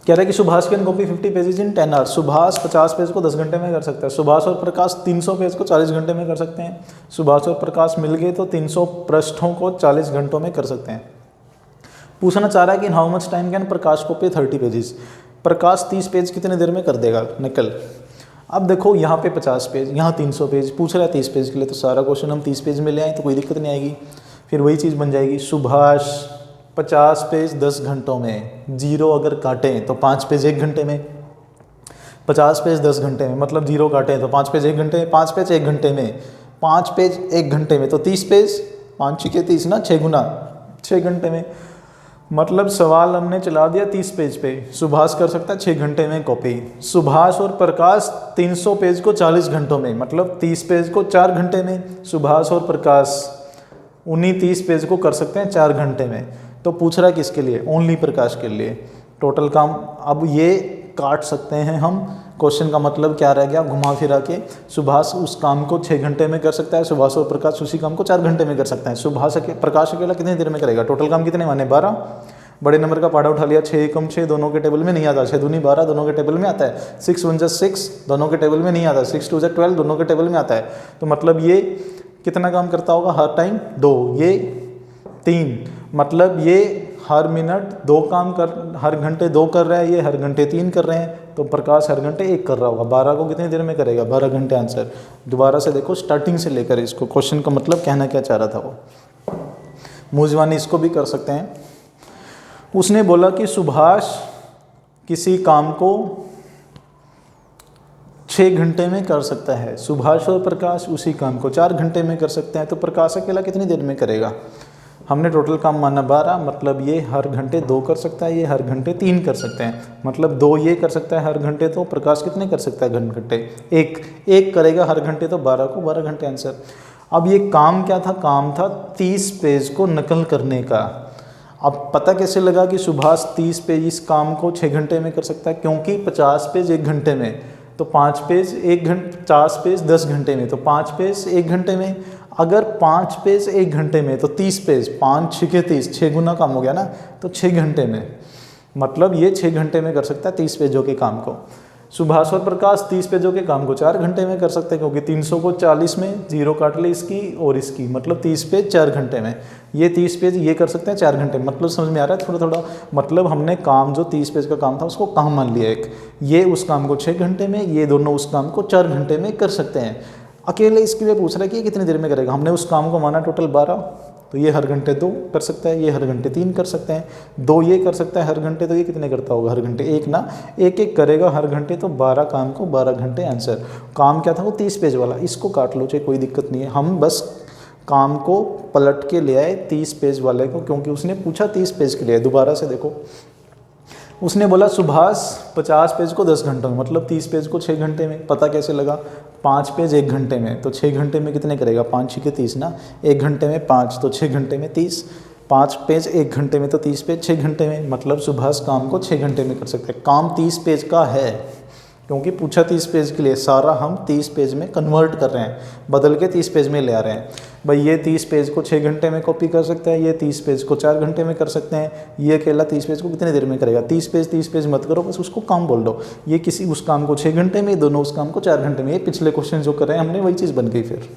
कह रहा है कि Subhash can copy 50 pages in 10 hours. Subhash 50 page को 10 घंटे में कर सकता है। सुभाष और प्रकाश 300 पेज को 40 घंटे में कर सकते हैं। सुभाष और प्रकाश मिल गए तो 300 पृष्ठों को 40 घंटों में कर सकते हैं। पूछना चाह रहा है कि how much time can Prakash copy 30 pages. Prakash 30 page कितने देर में कर देगा निकल। अब देखो यहाँ पे 50 पेज, यहाँ 300 पेज, पूछ रहा है 30 पेज के लिए, तो सारा क्वेश्चन हम 30 पेज में ले आए तो कोई दिक्कत नहीं आएगी। फिर वही चीज़ बन जाएगी, सुभाष 50 पेज 10 घंटों में, 0 अगर काटें तो 5 पेज 1 घंटे में। 50 पेज 10 घंटे में, मतलब जीरो काटे तो 5 पेज 1 घंटे में, 5 पेज 1 घंटे में, 5 पेज 1 घंटे में, तो 30 पेज, 5 छिके 30 ना, 6 गुना 6 घंटे में। मतलब सवाल हमने चला दिया 30 पेज पे, सुभाष कर सकता है 6 घंटे में कॉपी। सुभाष और प्रकाश 300 पेज को 40 घंटों में, मतलब 30 पेज को 4 घंटे में। सुभाष और प्रकाश उन्हीं 30 पेज को कर सकते हैं 4 घंटे में। तो पूछ रहा है किसके लिए? ओनली प्रकाश के लिए। टोटल काम अब ये काट सकते हैं हम। क्वेश्चन का मतलब क्या रह गया? घुमा फिरा के सुभाष उस काम को 6 घंटे में कर सकता है, सुभाष और प्रकाश उसी काम को 4 घंटे में कर सकते हैं। प्रकाश अकेला कितनी देर में करेगा? टोटल काम कितने माने? 12। बड़े नंबर का पाड़ा उठा लिया, 6 एकम 6 दोनों के टेबल में नहीं आता, 6 दूनी 12 दोनों के टेबल में आता है, 6 1 6 दोनों के टेबल में नहीं आता, 6 2 12 दोनों के टेबल में आता है। तो मतलब ये कितना काम करता होगा हर टाइम? 2, ये 3, मतलब ये हर मिनट 2 काम कर, हर घंटे 2 कर रहा है, ये हर घंटे 3 कर रहे हैं। तो प्रकाश हर घंटे 1 कर रहा होगा। 12 को कितनी देर में करेगा? 12 घंटे। आंसर दोबारा से देखो, स्टार्टिंग से लेकर इसको, क्वेश्चन का मतलब कहना क्या चाह रहा था वो। मूजवानी इसको भी कर सकते हैं। उसने बोला कि सुभाष किसी काम को 6 घंटे में कर सकता है, सुभाष और प्रकाश उसी काम को 4 घंटे में कर सकते हैं। तो प्रकाश अकेला कितनी देर में करेगा? हमने टोटल काम माना 12, मतलब ये हर घंटे 2 कर सकता है, ये हर घंटे 3 कर सकते हैं। मतलब 2 ये कर सकता है हर घंटे, तो प्रकाश कितने कर सकता है घंटे? 1 करेगा हर घंटे, तो 12 को 12 घंटे। आंसर। अब ये काम क्या था? काम था 30 पेज को नकल करने का। अब पता कैसे लगा कि सुभाष 30 पेज इस काम को 6 घंटे में कर सकता है? क्योंकि 50 पेज 1 घंटे में, तो 5 पेज 1 घंटे, 50 पेज 10 घंटे में, तो 5 पेज 1 घंटे में। अगर 5 पेज 1 घंटे में, तो 30 पेज, 5 छिके 30, 6 गुना काम हो गया ना, तो 6 घंटे में। मतलब ये 6 घंटे में कर सकता है 30 पेजों के काम को। सुभाष और प्रकाश 30 पेजों के काम को 4 घंटे में कर सकते हैं, क्योंकि 300 को 40 में, जीरो काट ले इसकी और इसकी, मतलब 30 पेज 4 घंटे में। ये 30 पेज ये कर सकते हैं 4 घंटे में। मतलब समझ में आ रहा है थोड़ा थोड़ा? मतलब हमने काम जो 30 पेज का काम था उसको काम मान लिया एक। ये उस काम को 6 घंटे में, ये दोनों उस काम को 4 घंटे में कर सकते हैं। अकेले इसके लिए पूछ रहा है कि ये कितनी देर में करेगा। हमने उस काम को माना टोटल 12, तो ये हर घंटे 2 कर सकता है, ये हर घंटे 3 कर सकते हैं। 2 ये कर सकता है हर घंटे, तो ये कितने करता होगा हर घंटे? 1 ना, 1 करेगा हर घंटे, तो 12 काम को 12 घंटे। आंसर। काम क्या था वो? 30 पेज वाला। इसको काट लो चाहे, कोई दिक्कत नहीं है। हम बस काम को पलट के ले आए 30 पेज वाले को, क्योंकि उसने पूछा 30 पेज के लिए। दोबारा से देखो, उसने बोला सुभाष 50 पेज को 10 घंटों में, मतलब 30 पेज को 6 घंटे में। पता कैसे लगा? 5 पेज 1 घंटे में, तो 6 घंटे में कितने करेगा? 5 छिके 30 ना, 1 घंटे में 5, तो 6 घंटे में 30। 5 पेज 1 घंटे में, तो 30 पेज 6 घंटे में। मतलब सुभाष काम को 6 घंटे में कर सकते हैं। काम 30 पेज का है, क्योंकि पूछा 30 पेज के लिए। सारा हम 30 पेज में कन्वर्ट कर रहे हैं, बदल के 30 पेज में ले आ रहे हैं। भाई ये 30 पेज को 6 घंटे में कॉपी कर सकते हैं, ये 30 पेज को 4 घंटे में कर सकते हैं। ये अकेला 30 पेज को कितने देर में करेगा? 30 पेज मत करो, बस उसको काम बोल दो। ये किसी उस काम को 6 घंटे में, दोनों उस काम को 4 घंटे में। ये पिछले क्वेश्चन जो कर रहे हैं हमने, वही चीज़ बन गई। फिर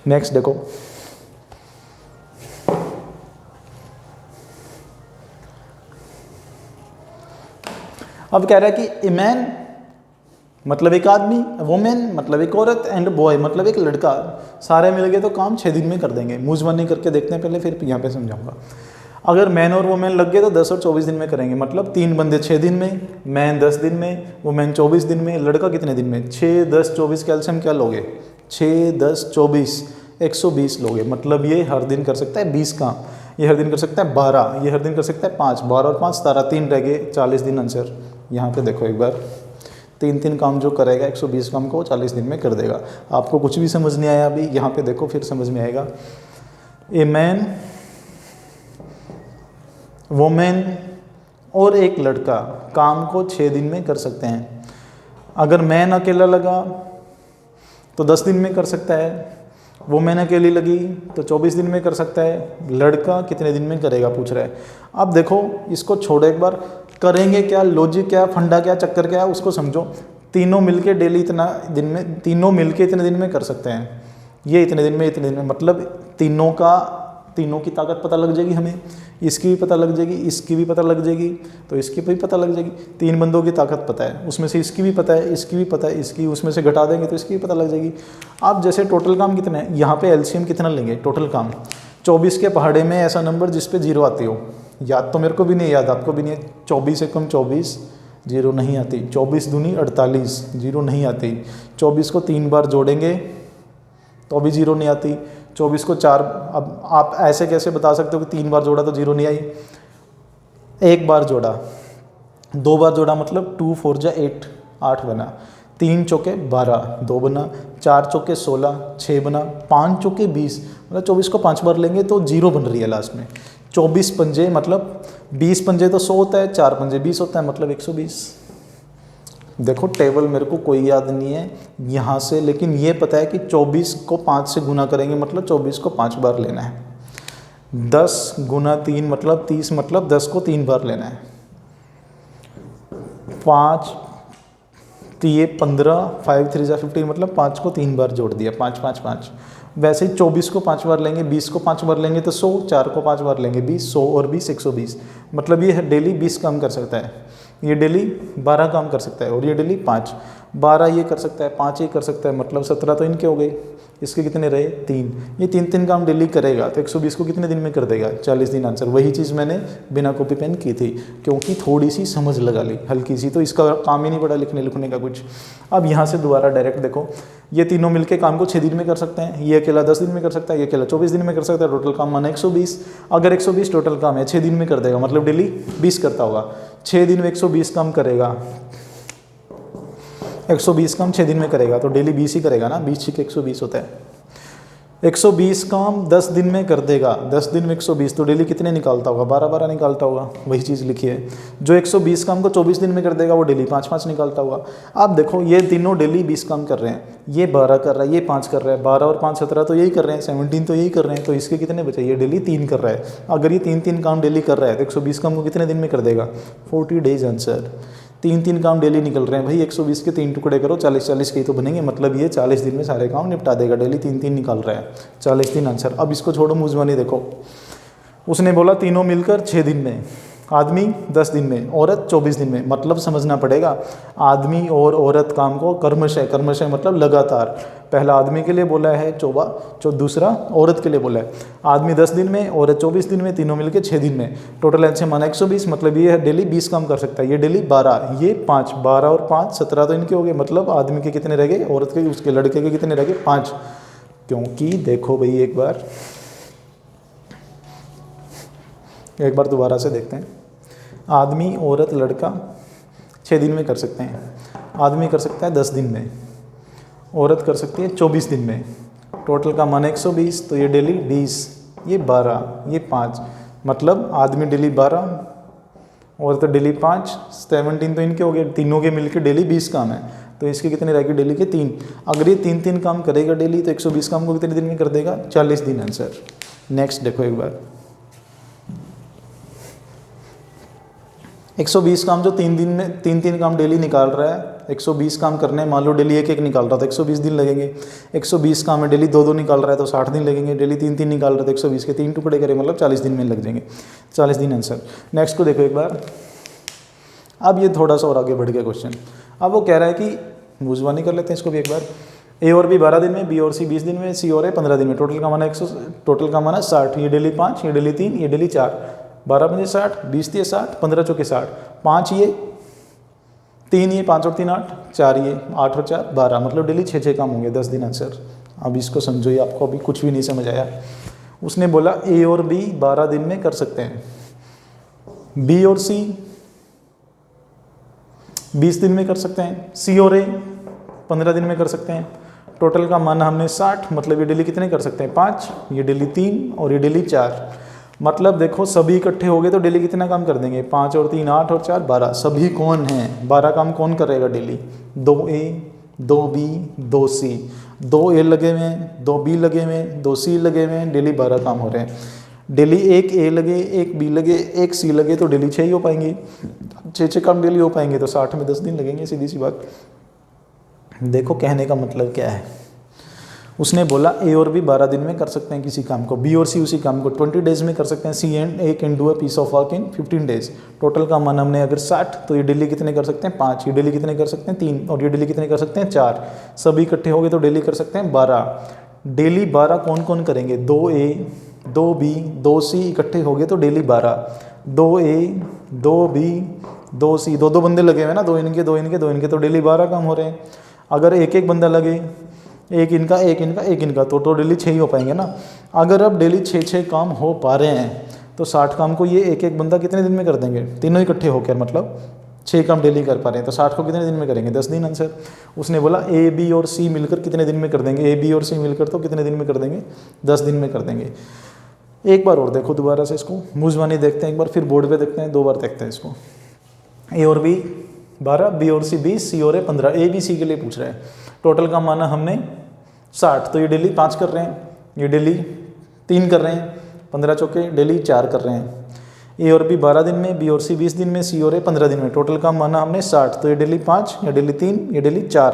नेक्स्ट देखो, अब कह रहा है कि ए मैन मतलब एक आदमी, वुमेन मतलब एक औरत, एंड बॉय मतलब एक लड़का, सारे मिल गए तो काम 6 दिन में कर देंगे। मूजवानी करके देखते हैं पहले, फिर यहाँ पे समझाऊंगा। अगर मैन और वुमेन लग गए तो 10 और 24 दिन में करेंगे, मतलब 3 बंदे 6 दिन में, मैन 10 दिन में, वुमेन 24 दिन में, लड़का कितने दिन में? 6 10 24 कैल्शियम क्या लोगे? 6 10 24 120 लोगे। मतलब ये हर दिन कर सकता है 20 काम, ये हर दिन कर सकता है 12, ये हर दिन कर सकता है 5, 12 और 5 17, 3 रह गए, 40 दिन। आंसर यहाँ पे देखो एक बार, 3 काम जो करेगा 120 काम को 40 दिन में कर देगा। आपको कुछ भी समझ नहीं आया अभी, यहाँ पे देखो फिर समझ में आएगा। ए मैन, वुमेन और एक लड़का काम को 6 दिन में कर सकते हैं। अगर मैन अकेला लगा तो 10 दिन में कर सकता है, वुमेन अकेली लगी तो 24 दिन में कर सकता है, लड़का कितने दिन में करेगा पूछ रहा है। अब देखो इसको छोड़ो एक बार, करेंगे क्या, लॉजिक क्या, फंडा क्या, चक्कर क्या है उसको समझो। तीनों मिलके डेली इतना दिन में, तीनों मिलके इतने दिन में कर सकते हैं, ये इतने दिन में, इतने दिन में, मतलब तीनों की ताकत पता लग जाएगी हमें, इसकी भी पता लग जाएगी, इसकी भी पता लग जाएगी, तो इसकी भी पता लग जाएगी। 3 बंदों की ताकत पता है, उसमें से इसकी भी पता है, इसकी भी पता है, इसकी उसमें से घटा देंगे तो इसकी भी पता लग जाएगी। अब जैसे टोटल काम कितना है, यहाँ पे एलसीएम कितना लेंगे टोटल काम, 24 के पहाड़े में ऐसा नंबर जिस पे 0 आती हो, याद तो मेरे को भी नहीं, याद आपको भी नहीं है। 24 एकम 24, जीरो नहीं आती। 24 दूनी 48, जीरो नहीं आती। 24 को 3 बार जोड़ेंगे तो भी जीरो नहीं आती। 24 को 4, अब आप ऐसे कैसे बता सकते हो कि 3 बार जोड़ा तो जीरो नहीं आई? 1 बार जोड़ा, 2 बार जोड़ा मतलब 2 4 जा 8, 8 बना। 3 चौके 12, 2 बना। 4 चौके 16, 6 बना। 5 चौके 20, मतलब 24 को 5 बार लेंगे तो जीरो बन रही है लास्ट में। 24 पंजे मतलब 20 पंजे तो 100 होता है, 4 पंजे 20 होता है, मतलब 120। देखो टेबल मेरे को कोई याद नहीं है यहाँ से, लेकिन ये पता है कि 24 को 5 से गुना करेंगे मतलब 24 को 5 बार लेना है। 10 गुना 3 मतलब 30, मतलब 10 को 3 बार लेना है। 5 3 15, 5 3 जा 15, मतलब 5 को 3 बार जोड़ दिया, 5 5 5। वैसे ही 24 को 5 बार लेंगे, 20 को 5 बार लेंगे तो 100, 4 को 5 बार लेंगे 20, 100 और 20 120। मतलब ये डेली 20 काम कर सकता है, ये डेली 12 काम कर सकता है, और ये डेली 5। 12 ये कर सकता है, 5 ये कर सकता है, मतलब 17 तो इनके हो गए। इसके कितने रहे? 3। ये 3 काम डेली करेगा तो 120 को कितने दिन में कर देगा? 40 दिन। आंसर वही चीज़ मैंने बिना कॉपी पेन की थी, क्योंकि थोड़ी सी समझ लगा ली, हल्की सी, तो इसका काम ही नहीं पड़ा लिखने लिखने का कुछ। अब यहाँ से दोबारा डायरेक्ट देखो, ये तीनों मिलके काम को 6 दिन में कर सकते हैं, ये अकेला 10 दिन में कर सकता है, ये अकेला 24 दिन में कर सकता है। टोटल काम माना 120। अगर 120 टोटल काम है, 6 दिन में कर देगा, मतलब डेली 20 करता होगा। 6 दिन में 120 काम करेगा, 120 काम 6 दिन में करेगा तो डेली 20 ही करेगा ना, 20 के 120 होता है। 120 काम 10 दिन में कर देगा, 10 दिन में 120, तो डेली कितने निकालता होगा? 12 12 निकालता होगा। वही चीज़ लिखी है। जो 120 काम को 24 दिन में कर देगा वो डेली 5 5 निकालता होगा। अब देखो ये तीनों डेली 20 काम कर रहे हैं, ये 12 कर रहा है, ये 5 कर रहा है, 12 और 5 17 तो यही कर रहे हैं, 17 तो यही कर रहे हैं, तो इसके कितने बचे? ये डेली 3 कर रहा है। अगर ये 3 काम डेली कर रहा है तो 120 काम को कितने दिन में कर देगा? 40 डेज। आंसर 3 काम डेली निकल रहे हैं भाई। 120 के 3 टुकड़े करो, 40 40 के ही तो बनेंगे, मतलब ये 40 दिन में सारे काम निपटा देगा। डेली 3 निकाल रहा है, 40 दिन। आंसर अब इसको छोड़ो, मुझवानी देखो, उसने बोला तीनों मिलकर 6 दिन में, आदमी 10 दिन में, औरत 24 दिन में। मतलब समझना पड़ेगा, आदमी और औरत काम को कर्मशः, कर्मशः मतलब लगातार, पहला आदमी के लिए बोला है, दूसरा औरत के लिए बोला है। आदमी 10 दिन में, औरत 24 दिन में, तीनों मिलकर 6 दिन में। टोटल ऐसे माना 120, मतलब ये डेली 20 काम कर सकता है, ये डेली 12, ये 5, 12 और 5 17 तो इनके हो गए, मतलब आदमी के कितने रह गए? औरत के, उसके लड़के के कितने रह गए? 5। क्योंकि देखो भाई एक बार दोबारा से देखते हैं। आदमी, औरत, लड़का 6 दिन में कर सकते हैं। आदमी कर सकता है 10 दिन में, औरत कर सकती है 24 दिन में। टोटल का मान 120, तो ये डेली 20, ये 12, ये 5, मतलब आदमी डेली 12, औरत डेली 5, 17 तो इनके हो गए, तीनों के मिलकर डेली 20 काम है, तो इसके कितने रहेंगे? डेली के 3। अगर ये 3 काम करेगा डेली तो 120 काम को कितने दिन में कर देगा? 40 दिन। आंसर नेक्स्ट देखो एक बार, 120 काम जो 3 दिन में 3 काम डेली निकाल रहा है, 120 काम करने हैं, मान लो डेली 1 निकाल रहा था, 120 दिन लगेंगे। 120 काम है, डेली 2 निकाल रहा है तो 60 दिन लगेंगे। डेली 3 निकाल रहा था, 120 के 3 टुकड़े करें, मतलब 40 दिन में लग जाएंगे, 40 दिन। आंसर नेक्स्ट को देखो एक बार। अब ये थोड़ा सा और आगे बढ़ गया क्वेश्चन। अब वो कह रहा है कि मुझवानी कर लेते हैं इसको भी एक बार। ए और बी 12 दिन में, बी और सी 20 दिन में, सी और ए 15 दिन में। टोटल का माना 60। ये डेली 5, ये डेली 3, ये डेली 4। 12 पंजे 60, 20 दिए 60, 15 चौके 60, 5 ये, 3 ये, 5 और 3 8, 4 ये, 8 और 4 12, मतलब डेली 6 काम होंगे 10 दिन। आंसर अब इसको समझो, ये आपको अभी कुछ भी नहीं समझ आया। उसने बोला ए और बी 12 दिन में कर सकते हैं, बी और सी 20 दिन में कर सकते हैं, सी और ए 15 दिन में कर सकते हैं। टोटल का माना हमने 60, मतलब ये डेली कितने कर सकते हैं? 5, ये डेली 3 और ये डेली 4। मतलब देखो सभी इकट्ठे हो गए तो डेली कितना काम कर देंगे? 5 और 3 8 और 4 12। सभी कौन हैं? 12 काम कौन करेगा daily? 2A 2B 2C, 2A लगे हुए हैं, 2B लगे हुए हैं, 2C लगे हुए हैं, डेली 12 काम हो रहे हैं। डेली 1 A लगे, 1 B लगे, 1 C लगे तो डेली 6 ही हो पाएंगे। 6 काम डेली हो पाएंगे तो 60 में 10 दिन लगेंगे, सीधी सी बात। देखो कहने का मतलब क्या है। उसने बोला ए और बी 12 दिन में कर सकते हैं किसी काम को, बी और सी उसी काम को 20 डेज में कर सकते हैं, C and A can do a piece of work in 15 days. Total का मान हमने अगर 60, तो ये डेली कितने कर सकते हैं? 5, ये डेली कितने कर सकते हैं? 3, और ये डेली कितने कर सकते हैं? 4। सभी इकट्ठे हो गए तो डेली कर सकते हैं 12। डेली 12 कौन कौन करेंगे? 2A 2B 2C इकट्ठे हो गए तो डेली 12। 2A 2B 2 सी, 2 बंदे लगे हुए हैं ना, 2 इनके 2 इनके 2 इनके, तो डेली 12 काम हो रहे हैं। अगर एक एक बंदा लगे, एक इनका एक इनका एक इनका, तो डेली 6 ही हो पाएंगे ना। अगर अब डेली 6 काम हो पा रहे हैं तो 60 काम को ये एक एक बंदा कितने दिन में कर देंगे, तीनों इकट्ठे होकर, मतलब 6 काम डेली कर पा रहे हैं, तो 60 को कितने दिन में करेंगे, 10 दिन आंसर। उसने बोला ए बी और सी मिलकर कितने दिन में कर देंगे, ए बी और सी मिलकर तो कितने दिन में कर देंगे, 10 दिन में कर देंगे। एक बार और देखो दोबारा से इसको, मुझवानी देखते हैं एक बार, फिर बोर्ड पे देखते हैं, 2 बार देखते हैं इसको। ए और बी 12, बी और सी 20, सी और ए 15, ए बी सी के लिए पूछ रहे हैं। टोटल का माना हमने 60, तो ये डेली 5 कर रहे हैं, ये डेली 3 कर रहे हैं, 15 चौके डेली 4 कर रहे हैं। ए और बी 12 दिन में, बी और सी 20 दिन में, सी और ए 15 दिन में। टोटल काम माना हमने 60, तो ये डेली 5, ये डेली 3, ये डेली 4,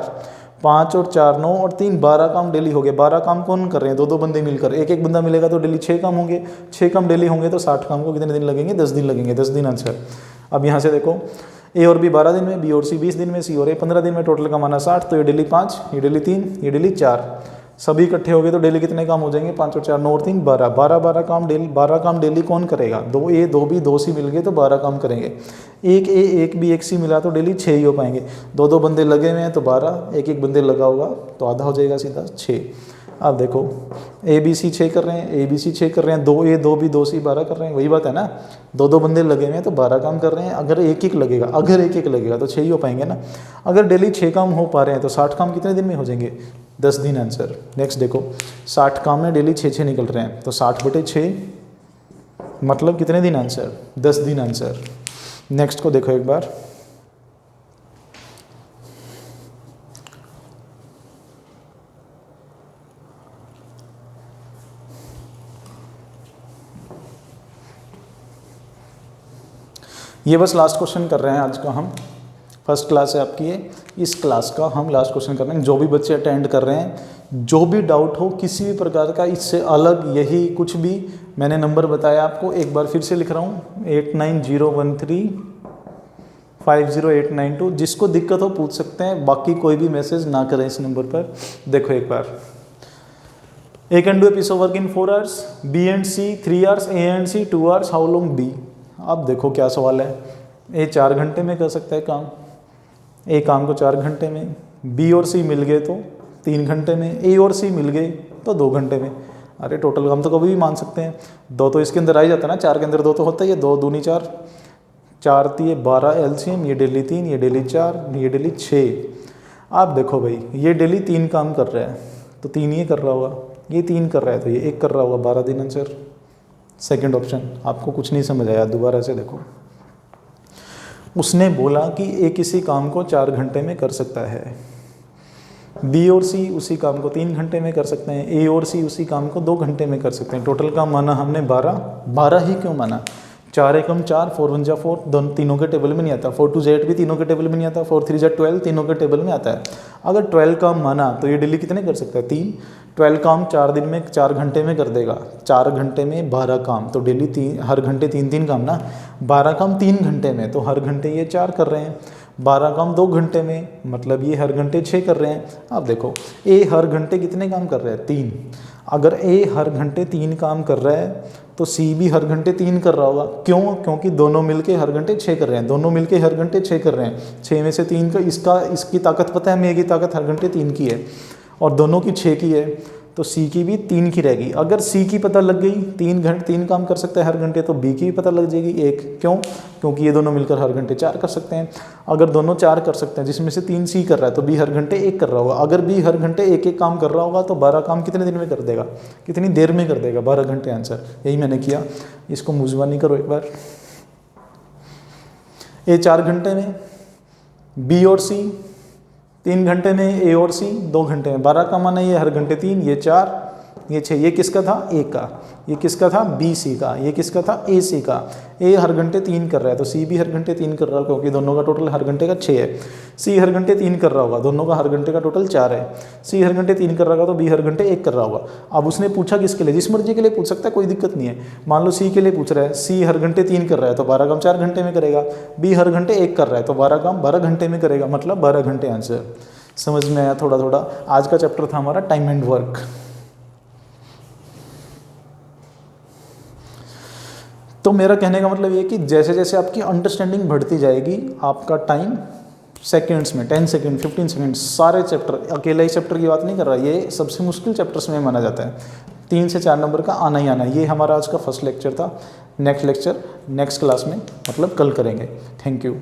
5 और 4 9 और 3 12 काम डेली हो गए। 12 काम कौन कर रहे हैं, 2 बंदे मिलकर, एक एक बंदा मिलेगा तो डेली 6 काम होंगे। 6 काम डेली होंगे तो 60 काम को कितने दिन लगेंगे, 10 दिन लगेंगे, 10 दिन आंसर। अब यहाँ से देखो, ए और बी 12 दिन में, बी और सी 20 दिन में, सी और ए 15 दिन में। टोटल का माना 60, तो ये डेली 5, ये डेली 3, ये डेली 4, सभी इकट्ठे हो गए तो डेली कितने काम हो जाएंगे, 5 और 4 9 और 3 12, 12 काम डेली। 12 काम डेली कौन करेगा, 2 ए 2 बी 2 सी मिल गए तो 12 काम करेंगे। एक ए एक बी एक सी मिला तो डेली 6 ही हो पाएंगे। 2 बंदे लगे हुए हैं तो 12, एक एक बंदे लगा होगा तो आधा हो जाएगा सीधा 6। अब देखो ए बी सी 6 कर रहे हैं, ए बी सी 6 कर रहे हैं, 2 ए 2 बी 2 सी 12 कर रहे हैं, वही बात है ना। 2 बंदे लगे हुए हैं तो 12 काम कर रहे हैं। अगर एक एक लगेगा, तो 6 ही हो पाएंगे ना। अगर डेली 6 काम हो पा रहे हैं तो 60 काम कितने दिन में हो जाएंगे, 10 दिन आंसर। नेक्स्ट देखो, 60 काम में डेली 6 निकल रहे हैं तो 60/6 मतलब कितने दिन आंसर, 10 दिन आंसर। नेक्स्ट को देखो एक बार, ये बस लास्ट क्वेश्चन कर रहे हैं आज का हम। फर्स्ट क्लास है आपकी ये, इस क्लास का हम लास्ट क्वेश्चन कर रहे हैं। जो भी बच्चे अटेंड कर रहे हैं, जो भी डाउट हो किसी भी प्रकार का, इससे अलग यही कुछ भी मैंने नंबर बताया आपको, एक बार फिर से लिख रहा हूँ 8901350892। जिसको दिक्कत हो पूछ सकते हैं, बाकी कोई भी मैसेज ना करें इस नंबर पर। देखो एक बार, A can do a piece of work in 4 hours, B and C 3 hours, A and C 2 hours, how long D. अब देखो क्या सवाल है, ए 4 घंटे में कर सकता है काम, ए काम को 4 घंटे में, बी और सी मिल गए तो 3 घंटे में, ए और सी मिल गए तो 2 घंटे में। अरे टोटल काम तो कभी भी मान सकते हैं, 2 तो इसके अंदर आ ही जाता है ना, 4 के अंदर 2 तो होता ही है। 2 दूनी 4, 4 3 12 एलसीएम, ये डेली 3, ये डेली 4, ये डेली 6। आप देखो भाई, ये डेली 3 काम कर रहा है तो 3 ये कर रहा होगा, ये 3 कर रहा है तो ये 1 कर रहा होगा, 12 दिन आंसर। Second option. आपको कुछ नहीं समझ आया, दोबारा से देखो। उसने बोला कि ए किसी काम को 4 घंटे में कर सकता है, बी और सी उसी काम को 3 घंटे में कर सकते हैं, ए और सी उसी काम को 2 घंटे में कर सकते हैं। टोटल काम माना हमने 12 ही क्यों माना, 4 एकम 4, 4 1 4, दोनों तीनों के टेबल में नहीं आता, 4 2 8 भी तीनों के टेबल में नहीं आता, 4 3 12 तीनों के टेबल में आता है। अगर 12 काम माना तो ये डेली कितने कर सकता है, 3। 12 काम 4 दिन में 4 घंटे में कर देगा, 4 घंटे में 12 काम, तो डेली 3, हर घंटे 3 काम ना। 12 काम 3 घंटे में, तो हर घंटे ये 4 कर रहे हैं। 12 काम 2 घंटे में, मतलब ये हर घंटे 6 कर रहे हैं। अब देखो, ए हर घंटे कितने काम कर रहा है, 3। अगर ए हर घंटे 3 काम कर रहा है तो सी भी हर घंटे 3 कर रहा होगा। क्यों? क्योंकि दोनों मिलके हर घंटे 6 कर रहे हैं, दोनों मिलके हर घंटे 6 कर रहे हैं। 6 में से 3 का, इसकी ताकत पता है हमें, की ताकत हर घंटे 3 की है और दोनों की 6 की है, तो सी की भी 3 की रहेगी। अगर सी की पता लग गई, 3 काम कर सकता है हर घंटे, तो बी की भी पता लग जाएगी 1। क्यों? क्योंकि ये दोनों मिलकर हर घंटे 4 कर सकते हैं। अगर दोनों 4 कर सकते हैं, जिसमें से 3 सी कर रहा है, तो बी हर घंटे 1 कर रहा होगा। अगर बी हर घंटे 1 काम कर रहा होगा तो 12 काम कितने दिन में कर देगा, कितनी देर में कर देगा, 12 घंटे आंसर। यही मैंने किया। इसको मुझवानी करो एक बार। ए 4 घंटे में, बी और सी 3 घंटे में, ए और सी 2 घंटे में। 12 का माना ये हर घंटे 3, ये 4, ये 6। ये किसका था, ए का। ये किसका था, बी सी का। ये किसका था, ए सी का। ए हर घंटे 3 कर रहा है तो सी भी हर घंटे 3 कर रहा है, क्योंकि दोनों का टोटल हर घंटे का 6 है। सी हर घंटे 3 कर रहा होगा, दोनों का हर घंटे का टोटल 4 है। सी हर घंटे 3 कर रहा होगा तो बी हर घंटे 1 कर रहा होगा। अब उसने पूछा किसके लिए, जिस मर्जी के लिए पूछ सकता है, कोई दिक्कत नहीं है। मान लो सी के लिए पूछ रहा है, सी हर घंटे 3 कर रहा है तो 12 काम 4 घंटे में करेगा। बी हर घंटे 1 कर रहा है तो 12 काम 12 घंटे में करेगा, मतलब 12 घंटे आंसर। समझ में आया थोड़ा थोड़ा। आज का चैप्टर था हमारा टाइम एंड वर्क। तो मेरा कहने का मतलब ये कि जैसे जैसे आपकी अंडरस्टैंडिंग बढ़ती जाएगी, आपका टाइम सेकंड्स में 10 सेकंड 15 सेकंड सारे चैप्टर, अकेला ही चैप्टर की बात नहीं कर रहा, ये सबसे मुश्किल चैप्टर्स में माना जाता है, 3 से 4 नंबर का आना ही आना है। ये हमारा आज का फर्स्ट लेक्चर था। नेक्स्ट लेक्चर नेक्स्ट क्लास में मतलब कल करेंगे। Thank you.